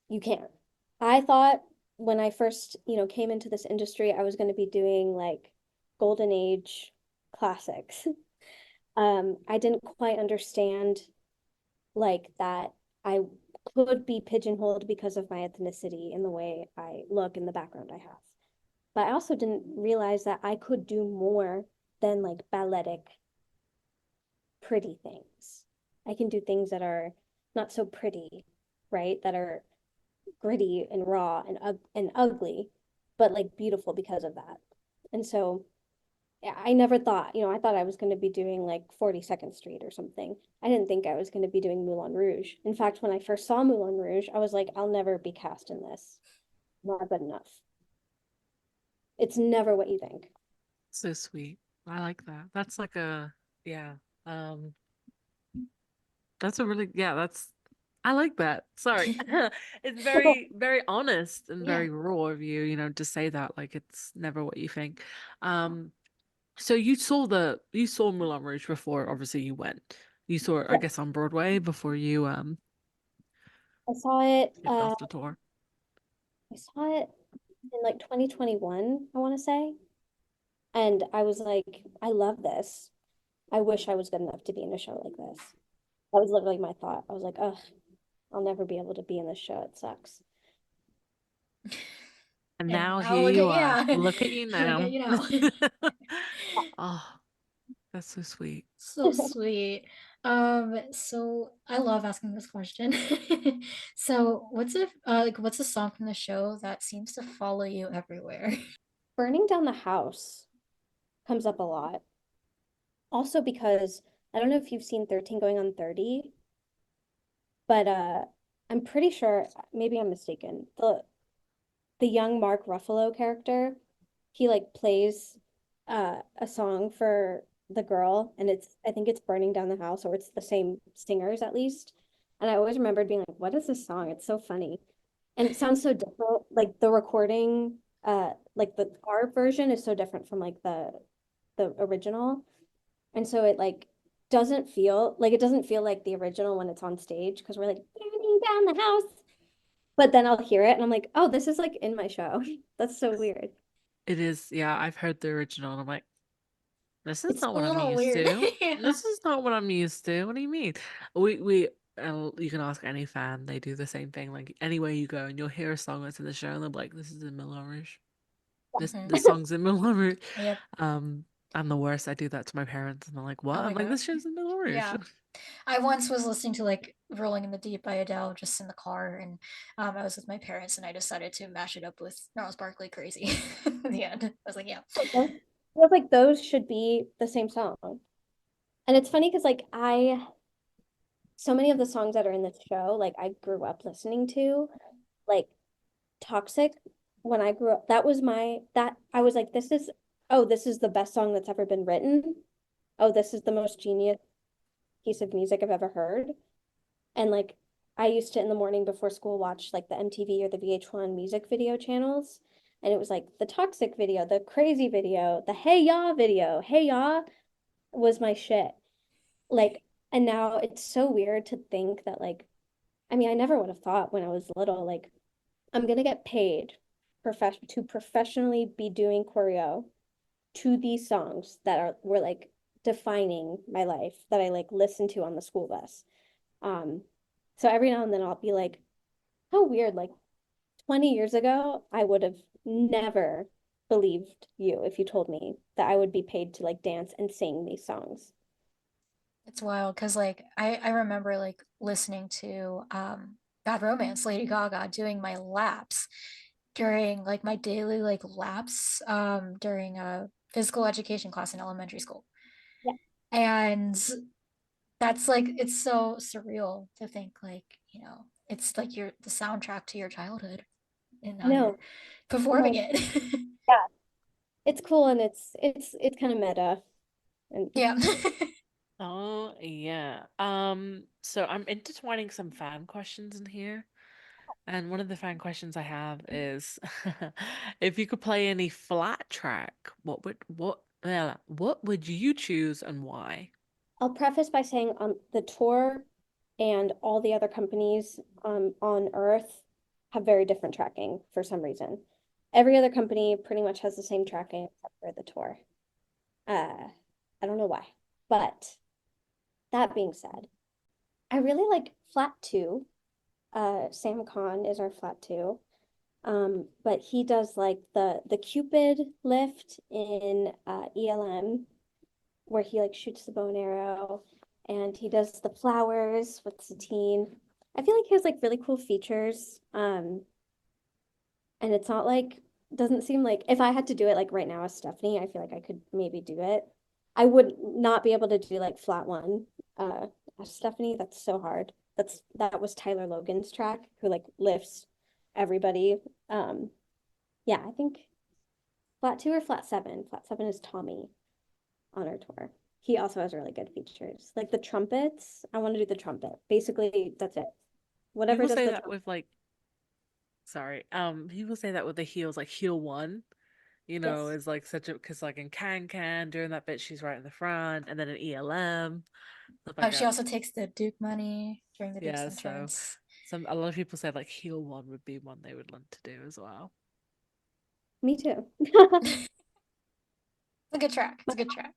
You can't. I thought when I first, came into this industry, I was going to be doing like golden age classics. I didn't quite understand like that I could be pigeonholed because of my ethnicity and the way I look and the background I have. But I also didn't realize that I could do more than like balletic pretty things. I can do things that are not so pretty, right? That are gritty and raw and ugly, but like beautiful because of that. And so I never thought, I thought I was going to be doing like 42nd Street or something. I didn't think I was going to be doing Moulin Rouge. In fact, when I first saw Moulin Rouge, I was like, I'll never be cast in this. Not good enough. It's never what you think. So sweet. I like that. That's like yeah. Um, that's a really, yeah, I like that. Sorry. It's very, very honest and Yeah. very raw of you, to say that, like it's never what you think. Um, so you saw Moulin Rouge before obviously you went. You saw it, I Yeah, guess, on Broadway before you I saw it. kicked off the tour. I saw it in like 2021, I want to say. And I was like, I love this. I wish I was good enough to be in a show like this. That was literally my thought. I was like, ugh. I'll never be able to be in this show. It sucks. And And now now here look you at are. yeah. Look at you Look at now. you now. Oh, that's so sweet. So sweet. So I love asking this question. So what's a song from the show that seems to follow you everywhere? Burning down the house comes up a lot. Also because I don't know if you've seen 13 Going on 30, but I'm pretty sure, maybe I'm mistaken. The young Mark Ruffalo character, he like plays a song for the girl, and I think it's Burning Down the House, or it's the same singers at least. And I always remembered being like, what is this song? It's so funny. And it sounds so different. Like the recording, like our version is so different from like the original. And so it like it doesn't feel like the original when it's on stage because we're like burning down the house. But then I'll hear it and I'm like, oh, this is like in my show. That's so weird. It is, yeah, I've heard the original and I'm like, this is It's not a what I'm little used weird. to. Yeah. This is not what I'm used to. What do you mean? We you can ask any fan, they do the same thing. Like anywhere you go and you'll hear a song that's in the show and they're like, this is in Moulin Rouge. This Mhm. song's in Moulin Rouge. Yep. I'm the worst. I do that to my parents and they're like, what? Oh I'm my like, God. this show's in Moulin Rouge. Yeah. I once was listening to like Rolling in the Deep by Adele just in the car, and I was with my parents, and I decided to mash it up with Gnarls Barkley Crazy. In the end, I was like, yeah. I feel like those should be the same song. And it's funny because like so many of the songs that are in this show, like I grew up listening to, like Toxic, when I grew up, that was that I was like, this is the best song that's ever been written. Oh, this is the most genius piece of music I've ever heard. And like I used to in the morning before school watch like the MTV or the VH1 music video channels. And it was like the Toxic video, the Crazy video, the Hey Ya video. Hey Ya was my shit. Like, and now it's so weird to think that like, I mean, I never would have thought when I was little, like, I'm gonna get paid to professionally be doing choreo to these songs that were like defining my life that I like listened to on the school bus. Um, so every now and then I'll be like, how weird, like 20 years ago, I would have never believed you if you told me that I would be paid to like dance and sing these songs. It's wild because like I remember like listening to Bad Romance, Lady Gaga, doing my laps during like my daily like laps during a physical education class in elementary school. Yeah. And that's like it's so surreal to think like, it's like your the soundtrack to your childhood and I now you're know. I'm performing like, it. yeah, it's cool and it's kind of meta. And Yeah. Oh yeah. So I'm intertwining some fan questions in here. And one of the fan questions I have is if you could play any flat track, what would you choose and why? I'll preface by saying the tour and all the other companies on Earth have very different tracking for some reason. Every other company pretty much has the same tracking except for the tour. I don't know why. But that being said, I really like flat two. Sam Khan is our flat two. But he does like the Cupid lift in ELM where he like shoots the bow and arrow and he does the flowers with Satine. I feel like he has like really cool features. And it's not like doesn't seem like if I had to do it like right now as Stephanie, I feel like I could maybe do it. I would not be able to do like flat one. As Stephanie, that's so hard. That was Tyler Logan's track who like lifts everybody. Um, yeah, I think flat two or flat seven. Flat seven is Tommy on our tour. He also has really good features. Like the trumpets, I want to do the trumpet. Basically, that's it. Whatever People does say the that trumpet. with like, sorry, people say that with the heels, like heel one, Yes. is like such a, because like in Can Can during that bit, she's right in the front, and then in ELM, stuff like Oh, she that. also takes the Duke money during the Duke's Yeah, so entrance. a lot of people say like heel one would be one they would want to do as well. Me too. It's a good track. It's a good track.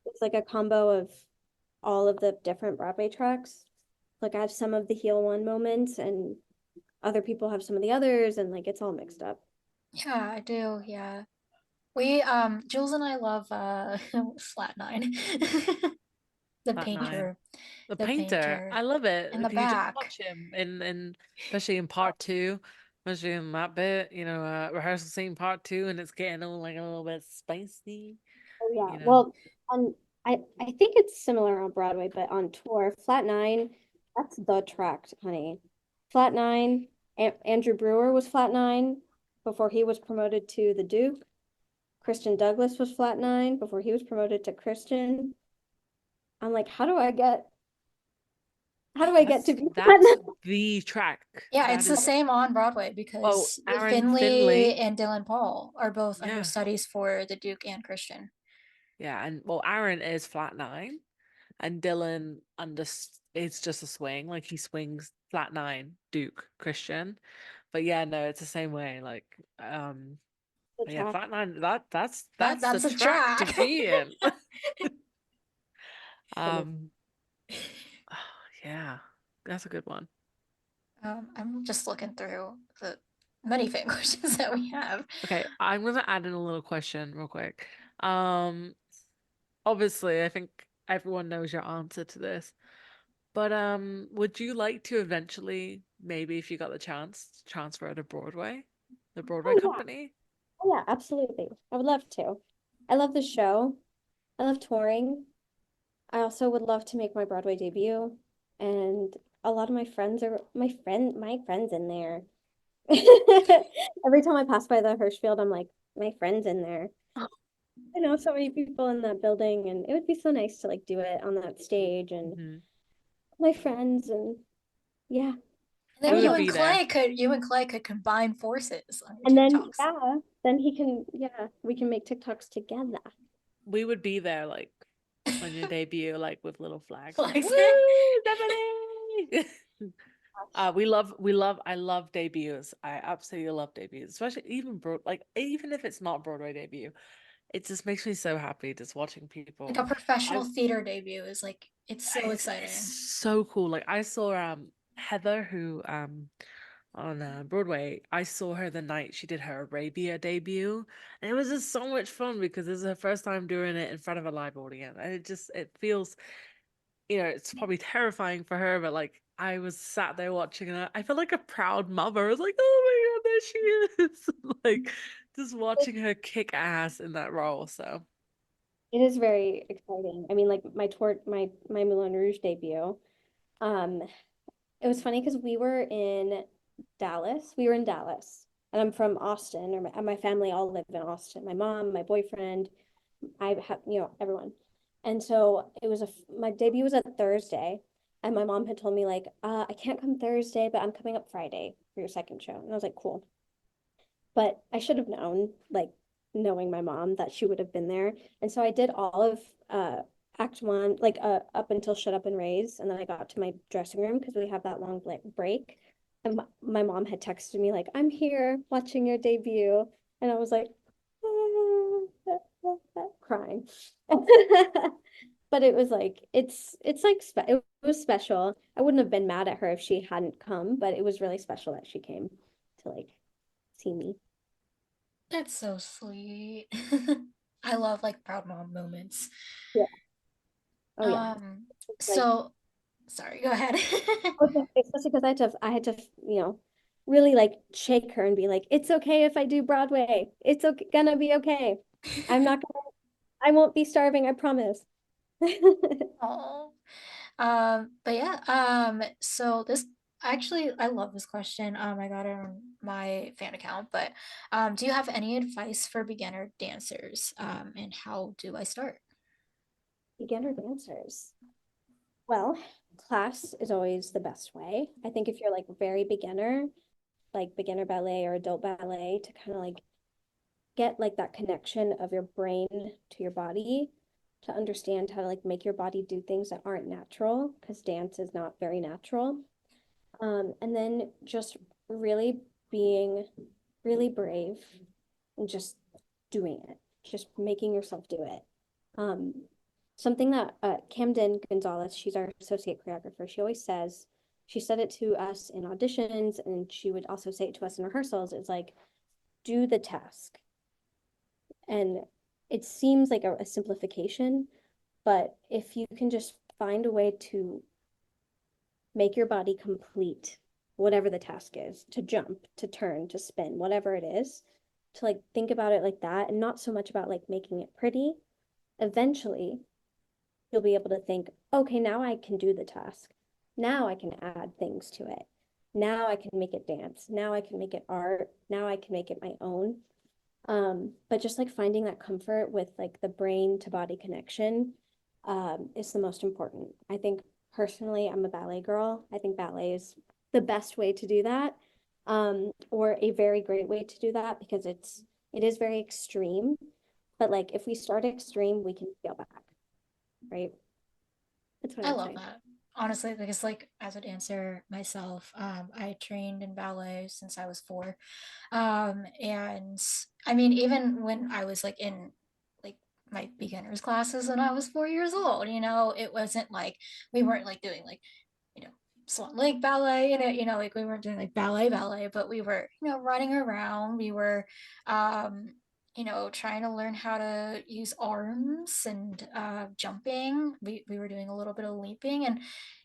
It's like a combo of all of the different Broadway tracks. Like I have some of the heel one moments and other people have some of the others, and like it's all mixed up. Yeah, I do. Yeah. We Jules and I love Flat Nine. The That nine. painter, The the painter, painter I love in it. the If you just back. watch him in especially in part two, especially in that bit, rehearsal scene part two, and it's getting all like a little bit spicy, Oh yeah. you know. Well, on I think it's similar on Broadway, but on tour, Flat Nine, that's the tract, honey. Flat Nine, Andrew Brewer was Flat Nine before he was promoted to the Duke. Christian Douglas was Flat Nine before he was promoted to Christian. I'm like, how do I get to be Flat That's Nine? the track. Yeah, That it's the is same on Broadway Oh, because Aaron Finley Finley. and Dylan Paul are both Yeah. understudies for the Duke and Christian. Yeah, and well, Aaron is flat nine, and Dylan it's just a swing, like he swings flat nine, Duke, Christian. But yeah, no, it's the same way. Like, The yeah, track. flat nine. That's the That's a track to track. be in. Um, yeah, that's a good one. I'm just looking through the many fan questions that we have. Okay, I'm gonna add in a little question real quick. Um, Obviously, I think everyone knows your answer to this. But would you like to eventually, maybe if you got the chance, transfer to Broadway, the Broadway Oh yeah. company? Oh yeah, absolutely. I would love to. I love the show. I love touring. I also would love to make my Broadway debut. And a lot of my friends are my friends in there. Every time I pass by the Hirschfield, I'm like, my friend's in there. I know so many people in that building, and it would be so nice to like do it on that stage and Hmm. my friends and yeah, And I then We would would love be there. You and Clay could combine forces on your and then TikToks. yeah, then he can yeah, we can make TikToks together. We would be there like on your debut, like with little flags, like Like, "Woo, Stephanie!" Gosh. I love debuts. I absolutely love debuts, especially even if it's not Broadway debut, it just makes me so happy just watching like people. a professional I theater debut is like it's so it's exciting. so cool. Like I saw Heather who on Broadway. I saw her the night she did her Arabia debut, and it was just so much fun because this is her first time doing it in front of a live audience, and it feels, it's probably terrifying for her, but like I was sat there watching, and I felt like a proud mother. I was like, oh my god, there she is, like just watching her kick ass in that role. So It is very exciting. I mean, like my Moulin Rouge debut. Um, it was funny because we were in Dallas. We were in Dallas, and I'm from Austin, or my family all live in Austin. My mom, my boyfriend, I have, everyone. And so my debut was a Thursday, and my mom had told me like, I can't come Thursday, but I'm coming up Friday for your second show. And I was like, cool. But I should have known, like knowing my mom, that she would have been there. And so I did all of act one, like up until Shut Up and Raise, and then I got to my dressing room because we have that long like break. And my mom had texted me like, "I'm here watching your debut," and I was like, crying. But it was like it's like it was special. I wouldn't have been mad at her if she hadn't come, but it was really special that she came to like see me. That's so sweet. I love like proud mom moments. Yeah. Oh yeah. Um, Like so sorry, go ahead. okay, especially because I had to, really like shake her and be like, it's okay if I do Broadway. It's okay, gonna be okay. I won't be starving, I promise. Oh. But yeah, so this actually I love this question. I got it on my fan account, but do you have any advice for beginner dancers? And how do I start? Beginner dancers. Well, class is always the best way. I think if you're like very beginner, like beginner ballet or adult ballet, to kind of like get like that connection of your brain to your body, to understand how to like make your body do things that aren't natural, because dance is not very natural. And then just really being really brave and just doing it, just making yourself do it. Um, something that Camden Gonzalez, she's our associate choreographer, she always says, she said it to us in auditions, and she would also say it to us in rehearsals, is like, do the task. And it seems like a simplification, but if you can just find a way to make your body complete whatever the task is, to jump, to turn, to spin, whatever it is, to like think about it like that and not so much about like making it pretty, eventually you'll be able to think, okay, now I can do the task. Now I can add things to it. Now I can make it dance. Now I can make it art. Now I can make it my own. But just like finding that comfort with like the brain to body connection is the most important. I think personally, I'm a ballet girl. I think ballet is the best way to do that, or a very great way to do that because it is very extreme. But like if we start extreme, we can scale back, right? That's what I I'd love say. that. Honestly, because like as a dancer myself, I trained in ballet since I was 4. And I mean, even when I was like in like my beginners classes when I was 4 years old, it wasn't like we weren't like doing like, you know, Swan Lake ballet, like we weren't doing like ballet, but we were, running around. We were, trying to learn how to use arms and jumping. We were doing a little bit of leaping, and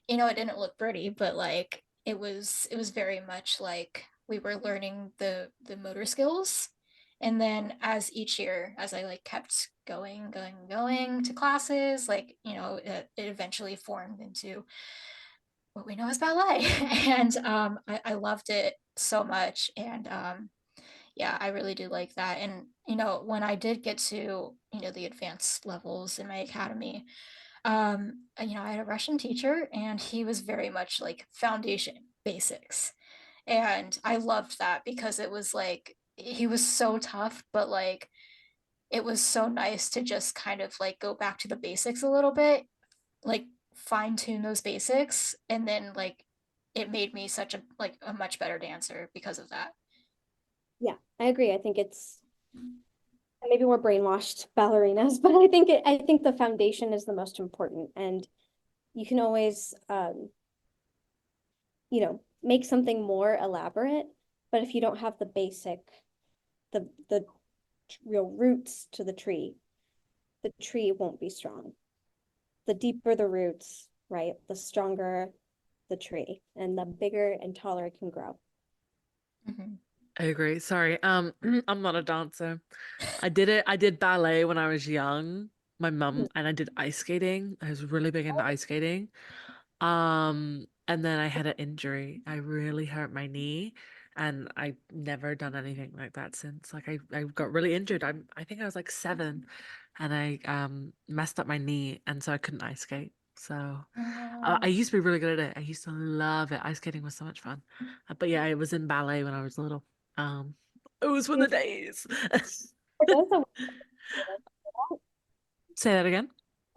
it didn't look pretty, but like it was very much like we were learning the motor skills. And then as each year, as I like kept going to classes, like, it eventually formed into what we know as ballet. And I loved it so much. And yeah, I really do like that. And, when I did get to, the advanced levels in my academy, I had a Russian teacher, and he was very much like foundation basics. And I loved that because it was like he was so tough, but like it was so nice to just kind of like go back to the basics a little bit, like fine tune those basics, and then like it made me such a much better dancer because of that. Yeah, I agree. I think it's maybe we're brainwashed ballerinas, but I think the foundation is the most important, and you can always make something more elaborate, but if you don't have the basic, the real roots to the tree won't be strong. The deeper the roots, right, the stronger the tree, and the bigger and taller it can grow. Mm-hmm. I agree. Sorry. I'm not a dancer. I did ballet when I was young. My mum and I did ice skating. I was really big into ice skating. And then I had an injury. I really hurt my knee, and I've never done anything like that since. Like I got really injured. I think I was like 7, and I messed up my knee, and so I couldn't ice skate. So I Oh, used to be really good at it. I used to love it. Ice skating was so much fun. But yeah, I was in ballet when I was little. Um, it was for the days. Cardoza, Say that again.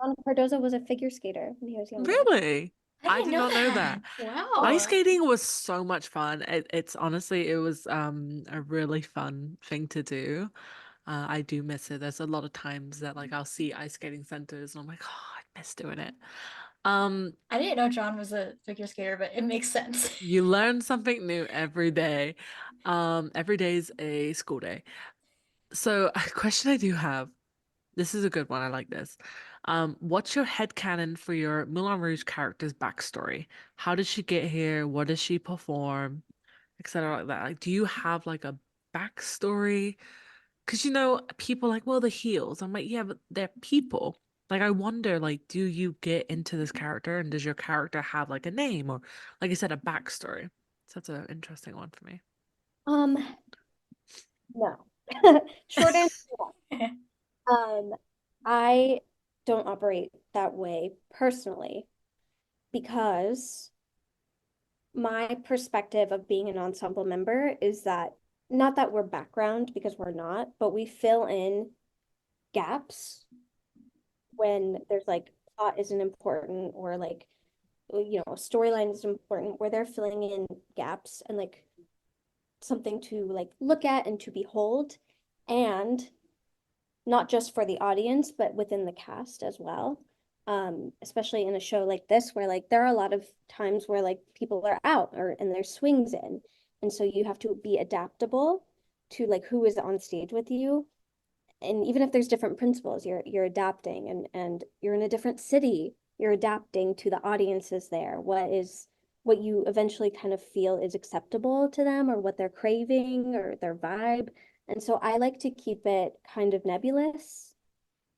John Cardoza was a figure skater when he was younger. Really? I I didn't did know not know that. that. Ice Wow. skating was so much fun. It's honestly, it was a really fun thing to do. I do miss it. There's a lot of times that like I'll see ice skating centers and I'm like, oh, I miss doing it. Um, I didn't know John was a figure skater, but it makes sense. you learn something new every day. Every day is a school day. So a question I do have, this is a good one. I like this. What's your headcanon for your Moulin Rouge character's backstory? How did she get here? What does she perform? Etc. like that. Like, do you have like a backstory? Because people like, well, the heels. I'm like, yeah, but they're people. Like, I wonder, like, do you get into this character and does your character have like a name or, like I said, a backstory? So that's an interesting one for me. Um, no. Short answer, no. I don't operate that way personally because my perspective of being an ensemble member is that not that we're background because we're not, but we fill in gaps when there's like plot isn't important or like storyline is important where they're filling in gaps and like something to like look at and to behold, and not just for the audience but within the cast as well. especially in a show like this where like there are a lot of times where like people are out or and there's swings in. And so you have to be adaptable to like who is on stage with you. And even if there's different principals, you're adapting and you're in a different city, you're adapting to the audiences there. What you eventually kind of feel is acceptable to them or what they're craving or their vibe. And so I like to keep it kind of nebulous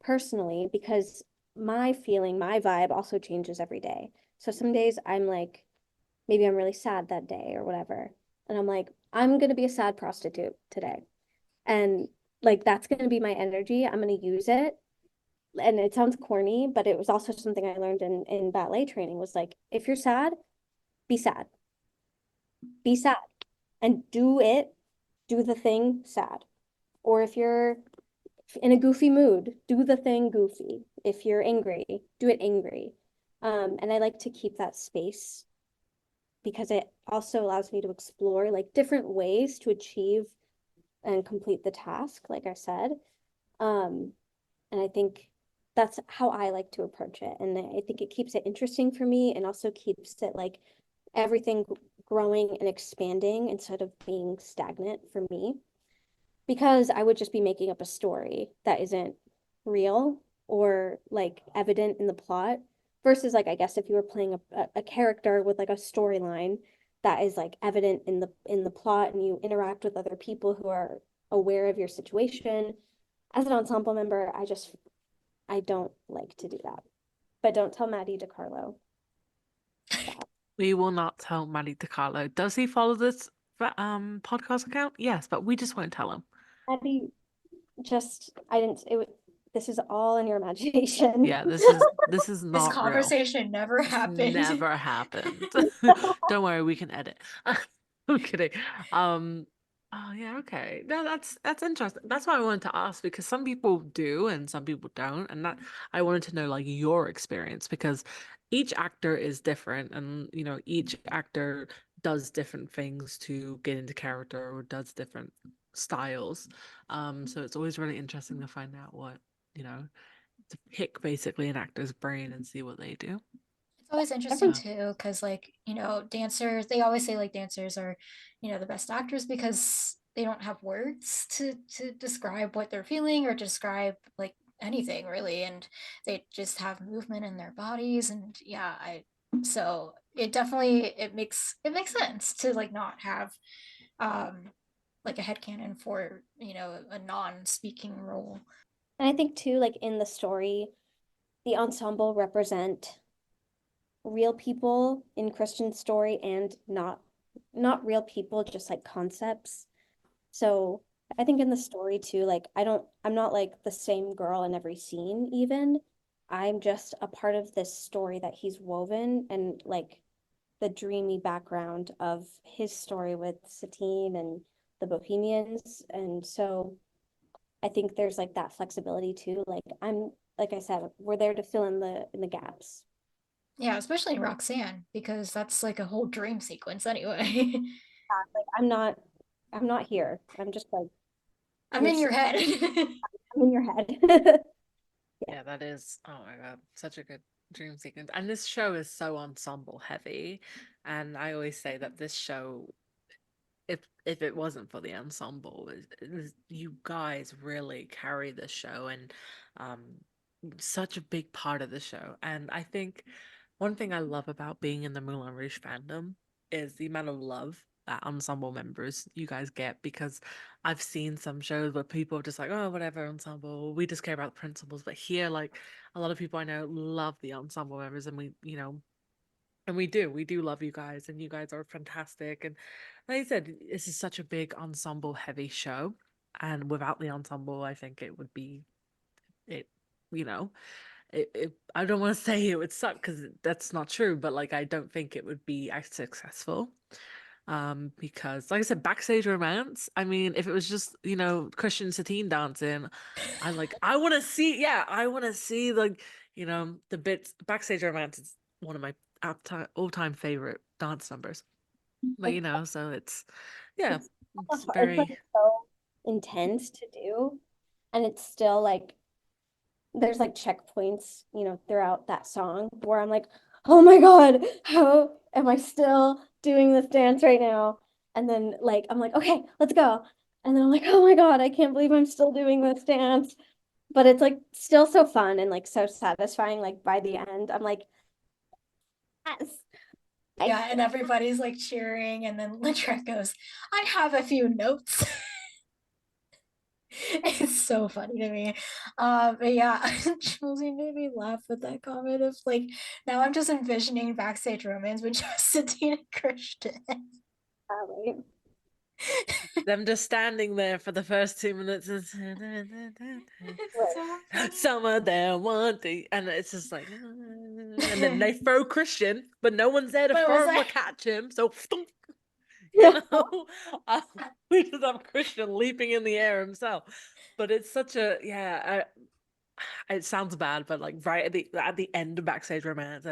personally because my feeling, my vibe also changes every day. So some days I'm like, maybe I'm really sad that day or whatever. And I'm like, I'm going to be a sad prostitute today. And like, that's going to be my energy. I'm going to use it. And it sounds corny, but it was also something I learned in ballet training was like, if you're sad, be sad, be sad and do it, do the thing sad. Or if you're in a goofy mood, do the thing goofy. If you're angry, do it angry. And I like to keep that space because it also allows me to explore like different ways to achieve and complete the task, like I said. Um, and I think that's how I like to approach it. And I think it keeps it interesting for me and also keeps it like everything growing and expanding instead of being stagnant for me because I would just be making up a story that isn't real or like evident in the plot versus like I guess if you were playing a character with like a storyline that is like evident in the plot and you interact with other people who are aware of your situation. As an ensemble member, I don't like to do that. But don't tell Maddie DiCarlo that. We will not tell Maddie DiCarlo. Does he follow this podcast account? Yes, but we just won't tell him. Maddie just I didn't this is all in your imagination. Yeah, this is This not real. conversation never This happened. never happened. Don't worry, we can edit. I'm kidding. Oh yeah, okay. No, that's interesting. That's why I wanted to ask because some people do and some people don't, and that I wanted to know like your experience because each actor is different, and you know each actor does different things to get into character or does different styles. So it's always really interesting to find out what you know to pick basically an actor's brain and see what they do. It's always interesting Every too, because like, dancers, they always say like dancers are, the best actors because they don't have words to describe what they're feeling or describe like anything really. And they just have movement in their bodies. And yeah, so it definitely it makes sense to like not have um like a headcanon for, a non-speaking role. and I think too, like in the story, the ensemble represent real people in Christian story and not real people, just like concepts. So I think in the story too, like I'm not like the same girl in every scene even. I'm just a part of this story that he's woven and like the dreamy background of his story with Satine and the Bohemians. And so I think there's like that flexibility too. Like I said, we're there to fill in the gaps. Yeah, especially in Roxanne, because that's like a whole dream sequence anyway. Like I'm not here. I'm just like I'm you're in your head. I'm in your head. Yeah. Yeah, that is, oh my God, such a good dream sequence. And this show is so ensemble heavy. And I always say that this show, if it wasn't for the ensemble, you guys really carry the show and um such a big part of the show. And I think one thing I love about being in the Moulin Rouge fandom is the amount of love that ensemble members you guys get because I've seen some shows where people are just like, oh, whatever, ensemble, we just care about the principals. But here, like a lot of people I know love the ensemble members, and and we do love you guys, and you guys are fantastic. And like I said, this is such a big ensemble heavy show, and without the ensemble, I think it would be it, you know, I don't want to say it would suck because that's not true, but like I don't think it would be as successful. Because like I said, backstage romance. I mean, if it was just Christian Satine dancing, I want to see. Yeah, I want to see like the bits. Backstage romance is one of my all-time favorite dance numbers. But It's so yeah, it's it's like very so intense to do and it's still like there's like checkpoints, you know, throughout that song where I'm like, oh my God, how am I still doing this dance right now? And then like I'm like, okay, let's go. And then I'm like, oh my God, I can't believe I'm still doing this dance. But it's like still so fun and like so satisfying. Like by the end, I'm like, yes. Yeah, and everybody's like cheering, and then Latrell goes, I have a few notes. It's so funny to me. But yeah, Chelsea made me laugh with that comment of like, now I'm just envisioning backstage romance with Justine and Christian. Right. Them just standing there for the first 2 minutes. It's so funny. Some of them want the, and it's just like, and then they throw Christian, but no one's there to But it was throw him or like, catch him. So, you know, we just have Christian leaping in the air himself. But it's such a, yeah, it sounds bad, but like right at the end of backstage romance,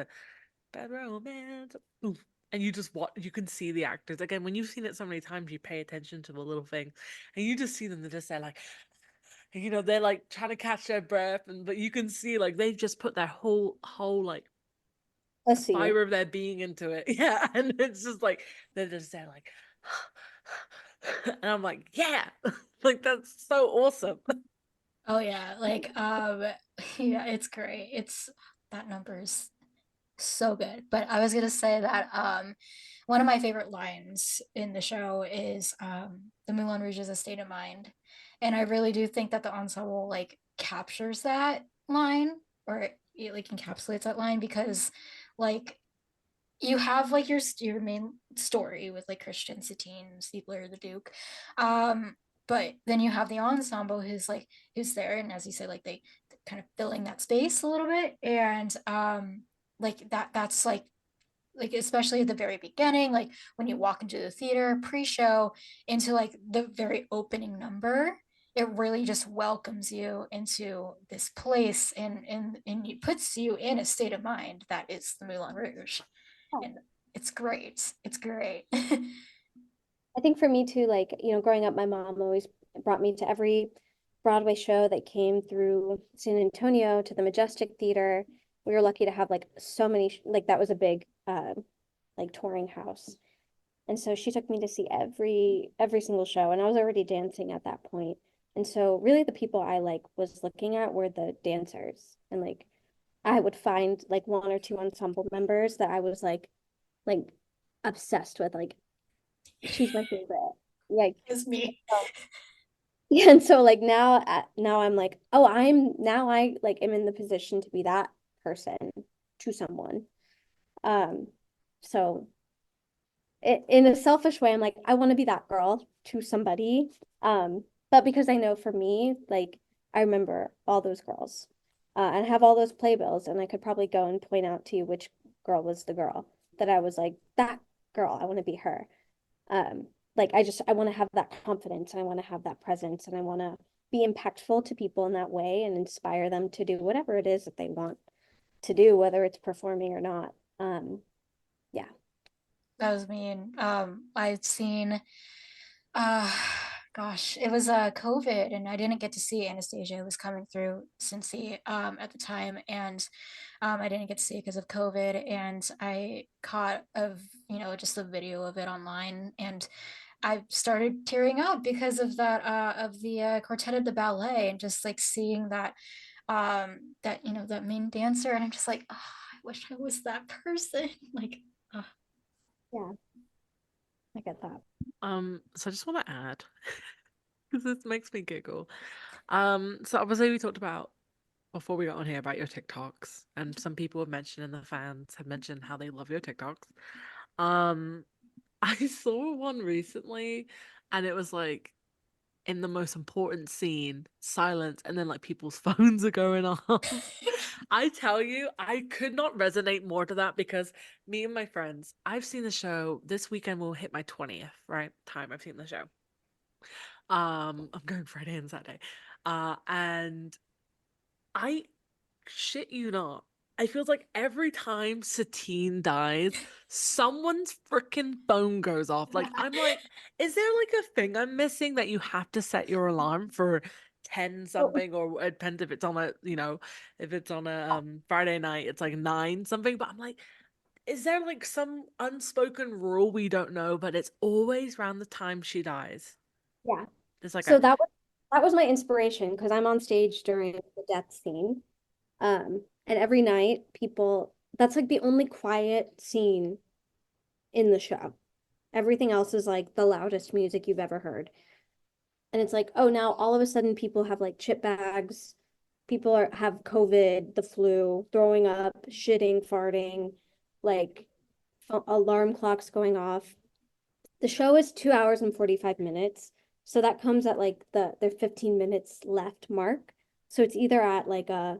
bad romance. Ooh. And you just watch, you can see the actors again. When you've seen it so many times, you pay attention to the little things, and you just see them. They're just there, like, you know, they're like trying to catch their breath, and but you can see like they've just put their whole like Let's see. fiber of their being into it. Yeah, and it's just like they're just there, like, and I'm like, yeah, like that's so awesome. oh yeah, like yeah, it's great. It's that number's so good. But I was gonna say that one of my favorite lines in the show is the Moulin Rouge is a state of mind. And I really do think that the ensemble like captures that line, or it like encapsulates that line, because like you have like your main story with like Christian, Satine, Siebler, the Duke. But then you have the ensemble who's there, and as you say, like they kind of filling that space a little bit. And like that's like especially at the very beginning, like when you walk into the theater pre-show into like the very opening number, it really just welcomes you into this place, and it puts you in a state of mind that is the Moulin Rouge. And it's great. It's great. I think for me too, like, you know, growing up, my mom always brought me to every Broadway show that came through San Antonio to the Majestic Theater. We were lucky to have like so many, like that was a big like touring house. And so she took me to see every single show, and I was already dancing at that point. And so really the people I like was looking at were the dancers. And like I would find like one or two ensemble members that I was like obsessed with, like she's my favorite. Like, It's me. yeah, and so like now I'm like, oh, I like am in the position to be that person to someone. Um, so in a selfish way, I'm like, I want to be that girl to somebody. But because I know for me, like I remember all those girls, and have all those playbills, and I could probably go and point out to you which girl was the girl that I was like, that girl, I want to be her. Um, like I want to have that confidence, and I want to have that presence, and I want to be impactful to people in that way and inspire them to do whatever it is that they want to do, whether it's performing or not. Yeah. That was mean. I'd seen uh gosh, it was COVID, and I didn't get to see Anastasia. It was coming through Cincy at the time, and I didn't get to see it because of COVID, and I caught of just a video of it online, and I started tearing up because of that of the Quartet of the Ballet, and just like seeing that that that main dancer, and I'm just like, oh, I wish I was that person. Like, oh. Yeah, I get that. So I just want to add, because this makes me giggle. So obviously we talked about before we got on here about your TikToks, and some people have mentioned, and the fans have mentioned how they love your TikToks. Um, I saw one recently, and it was like in the most important scene, silence, and then like people's phones are going off. I tell you, I could not resonate more to that, because me and my friends, I've seen the show. This weekend will hit my 20th, right? Time I've seen the show. I'm going Friday and Saturday. And I shit you not. I feel like every time Satine dies, someone's freaking phone goes off. Like, I'm like, is there like a thing I'm missing that you have to set your alarm for 10 something, or it depends if it's on a, if it's on a Friday night, it's like 9 something. But I'm like, is there like some unspoken rule we don't know, but it's always around the time she dies? Yeah. It's like So that was my inspiration because I'm on stage during the death scene. And every night that's like the only quiet scene in the show. Everything else is like the loudest music you've ever heard. And it's like, oh, now all of a sudden people have like chip bags. People have COVID, the flu, throwing up, shitting, farting, like alarm clocks going off. The show is 2 hours and 45 minutes. So that comes at like their 15 minutes left mark. So it's either at like a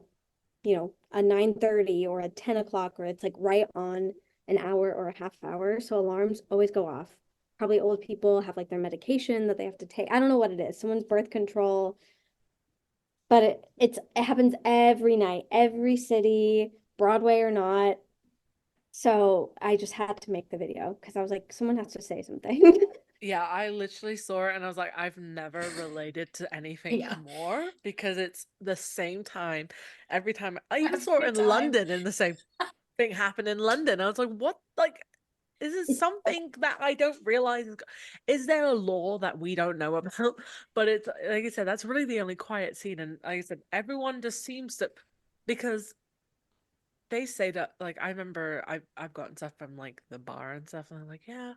9:30 or a 10 o'clock, or it's like right on an hour or a half hour. So alarms always go off. Probably old people have like their medication that they have to take. I don't know what it is. Someone's birth control. But it happens every night, every city, Broadway or not. So I just had to make the video because I was like, someone has to say something. Yeah, I literally saw it and I was like, I've never related to anything Yeah. more, because it's the same time every time. I even saw it Every in time. London, and the same thing happened in London. I was like, what? Like, is this something that I don't realize? Is there a law that we don't know about? But it's like I said, that's really the only quiet scene. And like I said, everyone just seems to, because they say that, like, I remember I've gotten stuff from like the bar and stuff, and I'm like, yeah.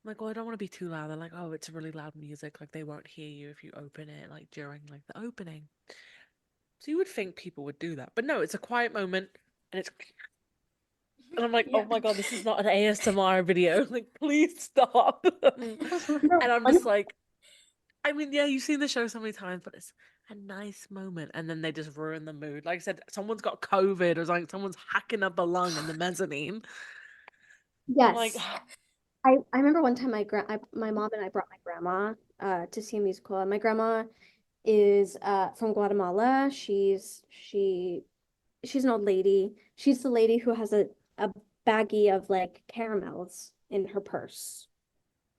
I'm like, well, I don't want to be too loud. They're like, oh, it's really loud music. Like, they won't hear you if you open it, like, during, like, the opening. So you would think people would do that. But no, it's a quiet moment, and it's... And I'm like, Yeah. oh my God, this is not an ASMR video. Like, please stop. And I'm One just like, I mean, yeah, you've seen the show so many times, but it's a nice moment. And then they just ruin the mood. Like I said, someone's got COVID, or like someone's hacking up a lung in the mezzanine. I'm like, Yes. I remember one time my mom and I brought my grandma to see a musical. And my grandma is from Guatemala. She's an old lady. She's the lady who has a baggie of like caramels in her purse.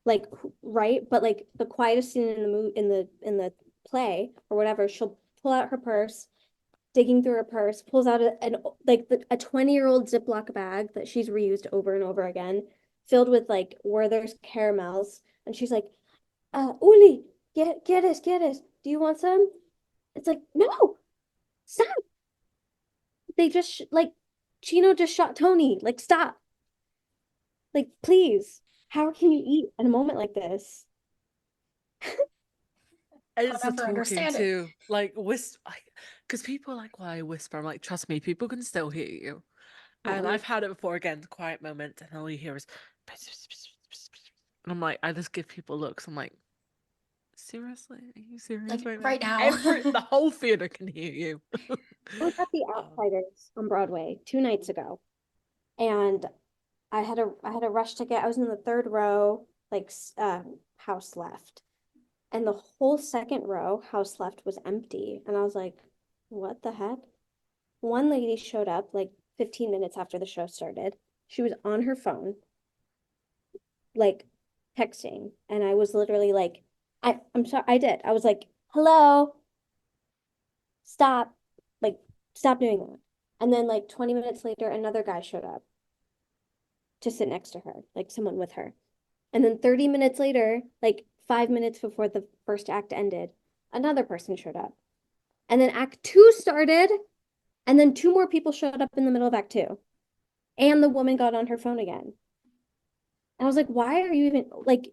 Like right, but like the quietest scene in the in the play or whatever, she'll pull out her purse, digging through her purse, pulls out a 20-year-old Ziploc bag that she's reused over and over again, filled with like Werther's caramels, and she's like, Uli, get us, get us. Do you want some? It's like, no, stop. They just like Chino just shot Tony. Like, stop. Like, please. How can you eat at a moment like this? and I'll it's the never talking understand it. too, like whisper, because people are like, "Why whisper?" I'm like, "Trust me, people can still hear you." Yeah, And me. I've had it before. Again, the quiet moment, and all you hear is, and I'm like, I just give people looks. I'm like, seriously, are you serious Like right now? right now. The whole theater can hear you. I was at The Um, Outsiders on Broadway 2 nights ago, and I had a rush ticket. I was in the third row, like house left, and the whole second row, house left, was empty. And I was like, what the heck? One lady showed up like 15 minutes after the show started. She was on her phone, like texting, and I was literally like, I'm sorry, I did. I was like, hello, stop, like, stop doing that. And then like 20 minutes later, another guy showed up to sit next to her, like someone with her. And then 30 minutes later, like 5 minutes before the first act ended, another person showed up. And then act two started, and then two more people showed up in the middle of act two. And the woman got on her phone again. And I was like, why are you even like,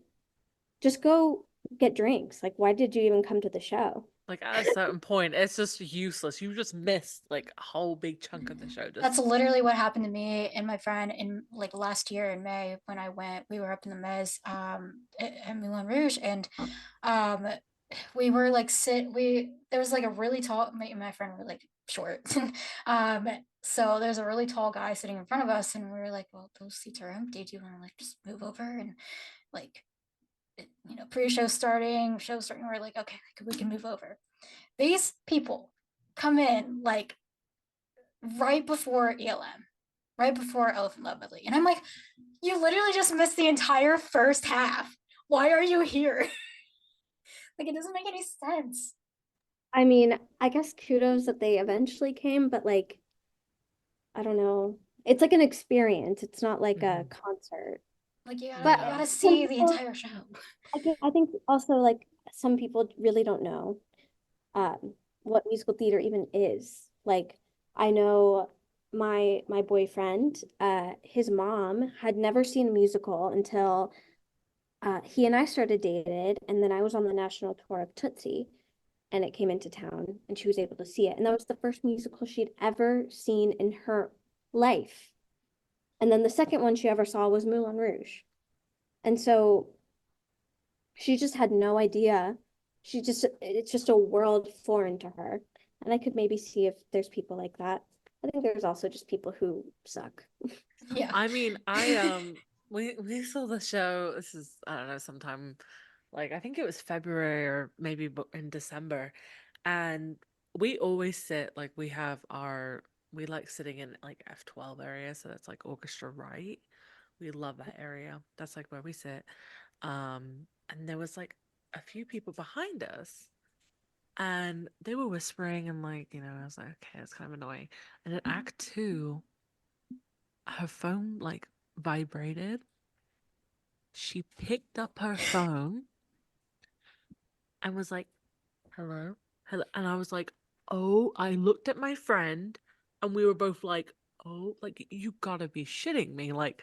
just go get drinks? Like, why did you even come to the show? like at a certain point, it's just useless. You just missed like a whole big chunk of the show. That's Just literally what happened to me and my friend in like last year in May when I went. We were up in the Mez at Moulin Rouge, and um we were like there was like a really tall, my friend were like short. um so there's a really tall guy sitting in front of us, and we were like, well, those seats are empty. Do you want to like just move over? And like pre-show starting, show starting, we're like, okay, we can move over. These people come in like right before ELM, right before Elephant Love Medley. And I'm like, you literally just missed the entire first half. Why are you here? Like, it doesn't make any sense. I mean, I guess kudos that they eventually came, but like, I don't know. It's like an experience. It's not like a Mhm. concert. Like you But Yeah. gotta some see the people, entire show. I think also like some people really don't know what musical theater even is. Like, I know my boyfriend, his mom had never seen a musical until he and I started dated, and then I was on the national tour of Tootsie, and it came into town, and she was able to see it, and that was the first musical she'd ever seen in her life. And then the second one she ever saw was Moulin Rouge, and so she just had no idea. It's just a world foreign to her. And I could maybe see if there's people like that. I think there's also just people who suck. Yeah. I mean, we saw the show. This is, I don't know, sometime like I think it was February or maybe in December, and we always sit like we like sitting in like F12 area, so that's like orchestra right. We love that area. That's like where we sit. And there was like a few people behind us, and they were whispering and like, I was like, okay, it's kind of annoying. And in Act Two, her phone like vibrated. She picked up her phone and was like, hello, hello. And I was like, oh, I looked at my friend and we were both like, oh, like, you gotta be shitting me. Like,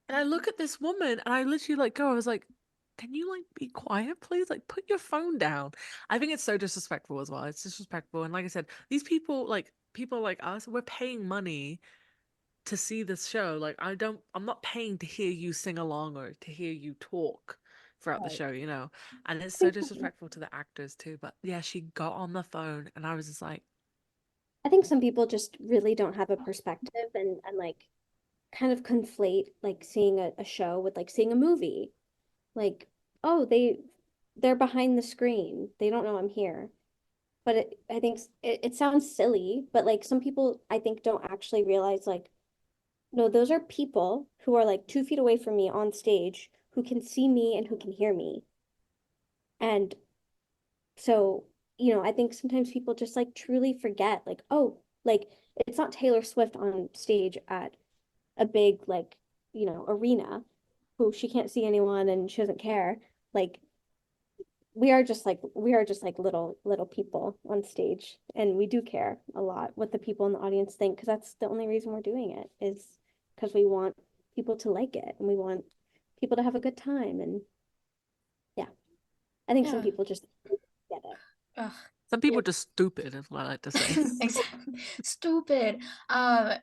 and I look at this woman and I literally like go, I was like, can you like be quiet, please? Like, put your phone down. I think it's so disrespectful as well. It's disrespectful. And like I said, these people like us, we're paying money to see this show. Like, I'm not paying to hear you sing along or to hear you talk throughout the Right. show. And it's I so think disrespectful to the actors too. But yeah, she got on the phone and I was just like, I think some people just really don't have a perspective and like kind of conflate like seeing a show with like seeing a movie. Like, oh, they're behind the screen. They don't know I'm here. But I think it sounds silly, but like some people I think don't actually realize like no, those are people who are like 2 feet away from me on stage who can see me and who can hear me. And so, I think sometimes people just like truly forget, like, oh, like it's not Taylor Swift on stage at a big, like, arena who she can't see anyone and she doesn't care. Like, we are just like little people on stage and we do care a lot what the people in the audience think because that's the only reason we're doing it is because we want people to like it and we want people to have a good time and yeah, I think some Yeah. people just get it. Ugh. some people are just stupid, is what I like to say. Exactly. Stupid.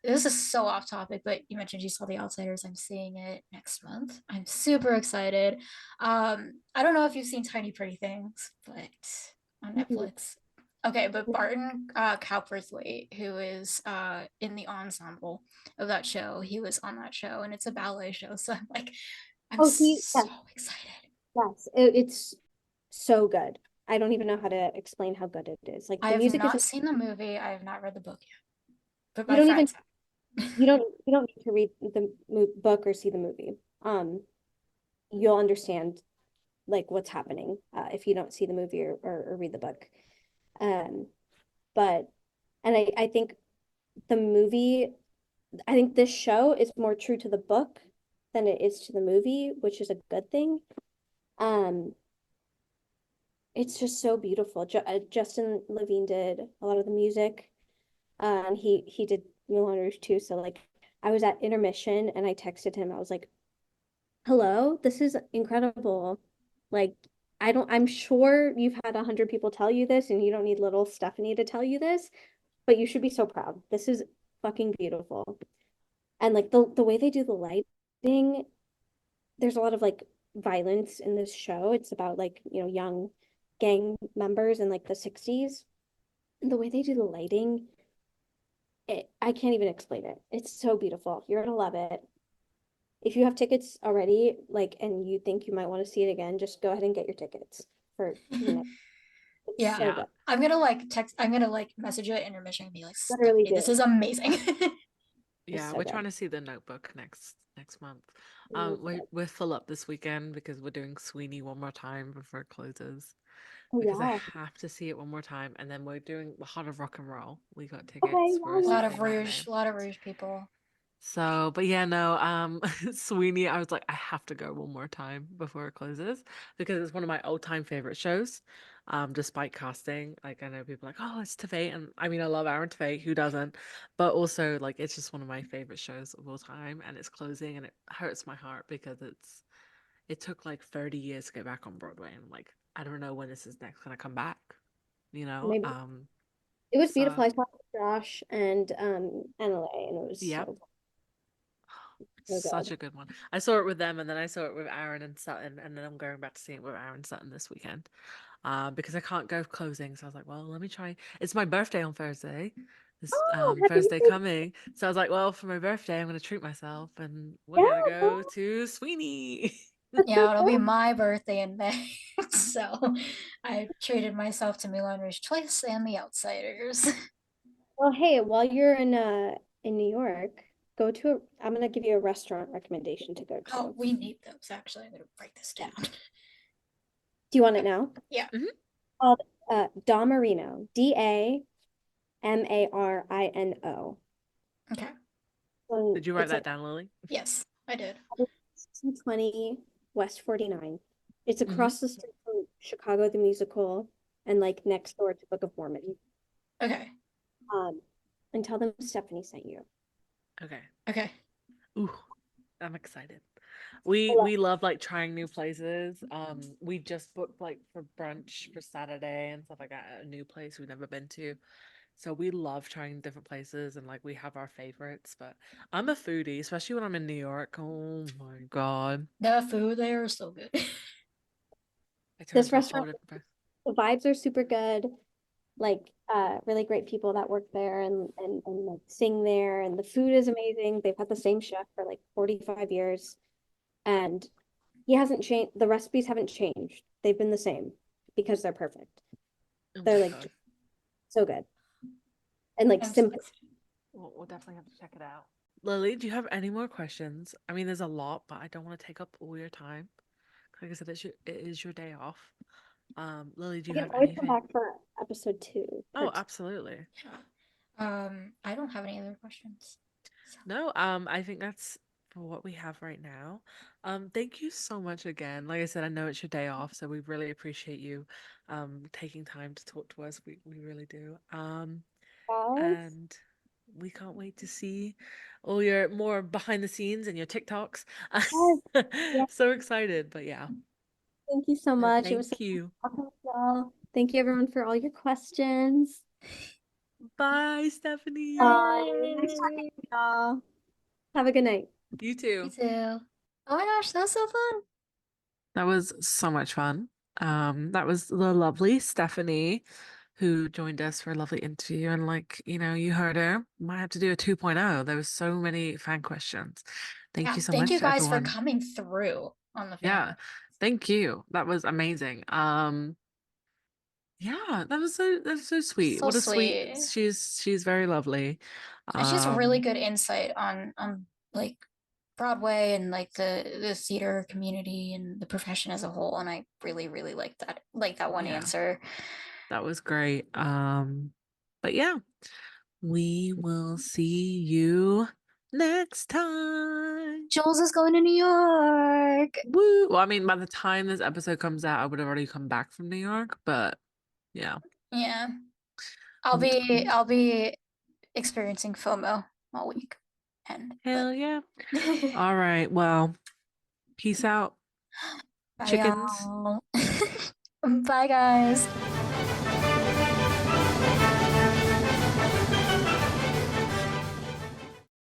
This is so off topic, but you mentioned you saw The Outsiders. I'm seeing it next month. I'm super excited. I don't know if you've seen Tiny Pretty Things, but on Mhm. Netflix. Okay, but Barton Cowperthwaite, who is in the ensemble of that show, he was on that show, and it's a ballet show. So I'm like, I'm Oh, see, so yes, excited. yes, it's so good. I don't even know how to explain how good it is. Like I the have music is, not seen the movie. I have not read the book yet, but you my don't even friends have. you don't need to read the book or see the movie. You'll understand like what's happening if you don't see the movie or read the book. Um, but and I think the movie, I think this show is more true to the book than it is to the movie, which is a good thing. Um, it's just so beautiful. Justin Levine did a lot of the music, and he did Moulin Rouge too. So like, I was at intermission and I texted him. I was like, hello, this is incredible. Like, I'm sure you've had 100 people tell you this and you don't need little Stefanie to tell you this, but you should be so proud. This is fucking beautiful. And like the way they do the lighting, there's a lot of like violence in this show. It's about like, young gang members in like the 60s. And the way they do the lighting, I can't even explain it. It's so beautiful. You're gonna love it. If you have tickets already, like, and you think you might want to see it again, just go ahead and get your tickets for the next. It's Yeah. so Yeah. good. I'm gonna like text, I'm gonna like message you at intermission and be like, Literally Stephanie, this do. is amazing. It's Yeah, so we're good. trying to see the Notebook next month. Love We're it. we're full up this weekend because we're doing Sweeney one more time before it closes. Oh, because I yeah. have to see it one more time. And then we're doing the Heart of Rock and Roll. We got Okay, tickets for a yeah. Saturday A lot of Rouge people. So, but yeah, no, Sweeney, I was like, I have to go one more time before it closes because it's one of my all-time favorite shows. Despite casting, like I know people are like, oh, it's Tveit, and I mean, I love Aaron Tveit, who doesn't? But also, like, it's just one of my favorite shows of all time, and it's closing, and it hurts my heart because it took like 30 years to get back on Broadway, and I'm like, I don't know when this is next gonna come back, you know? Maybe it was So beautiful. I saw it with Josh and NLA, and it was yep. so Such good. a good one. I saw it with them, and then I saw it with Aaron and Sutton, and then I'm going back to see it with Aaron Sutton this weekend. Because I can't go closing, so I was like, well, let me try. It's my birthday on Thursday, this Oh, happy Thursday birthday. coming. So I was like, well, for my birthday, I'm gonna treat myself, and we're Yeah, gonna go to Sweeney. that's so Yeah, it'll be good. my birthday in May. So I treated myself to Moulin Rouge twice and The Outsiders. Well, hey, while you're in New York, go to I'm gonna give you a restaurant recommendation to go Oh, to. we need those actually. I'm gonna write this Yeah. down. Do you want it now? Yeah. Mhm. Called Da Marino. Damarino. Okay. Did you write It's that down, Lily? Yes, I did. 220 West 49. It's Hmm. across the street from Chicago the musical and like next door to Book of Mormon. Okay. And tell them Stephanie sent you. Okay. Okay. Ooh, I'm excited. I We love like trying new places. We just booked like for brunch for Saturday and stuff like that at a new place we've never been to. So we love trying different places and like we have our favorites, but I'm a foodie, especially when I'm in New York. Oh my God. The food there is so good. I turn This to a whole restaurant, different person. the vibes are super good. Like really great people that work there and like sing there, and the food is amazing. They've had the same chef for like 45 years, and he hasn't changed. The recipes haven't changed. They've been the same because they're perfect. Oh They're my like God. so good and like I'm so simple. excited. We'll definitely have to check it out. Lily, do you have any more questions? I mean, there's a lot, but I don't want to take up all your time. Like I said, it is your day off. Lily, do You you can have always come anything? back for episode two, Oh, part two. absolutely. Yeah. I don't have any other questions. So, No, I think that's for what we have right now. Thank you so much again. Like I said, I know it's your day off, so we really appreciate you taking time to talk to us. We really do. Guys, And we can't wait to see all your more behind the scenes and your TikToks. yes, yeah, So excited, but yeah. thank you so much. It was so Thank nice you. talking with y'all. Thank you everyone for all your questions. Bye, Stephanie. Bye. Nice talking to y'all. Have a good night. You you too. too. Oh my gosh, that was so fun. That was so much fun. That was the lovely Stephanie who joined us for a lovely interview. And like, you heard her. Might have to do a 2.0. There was so many fan questions. Thank Yeah, you so thank much you to guys for everyone. coming through on the Yeah, fan. thank you. That was amazing. Yeah, that was so sweet. So What a sweet sweet. she's very lovely. And she has really Um, good insight on like Broadway and like the theater community and the profession as a whole. And I really, really like that one yeah, answer. that was great. But yeah, we will see you next time. Jules is going to New York. Woo! Well, I mean, by the time this episode comes out, I would have already come back from New York, but yeah. Yeah. I'll be experiencing FOMO all week. But Hell yeah. All right. Well, peace out, bye chickens. y'all. Bye guys.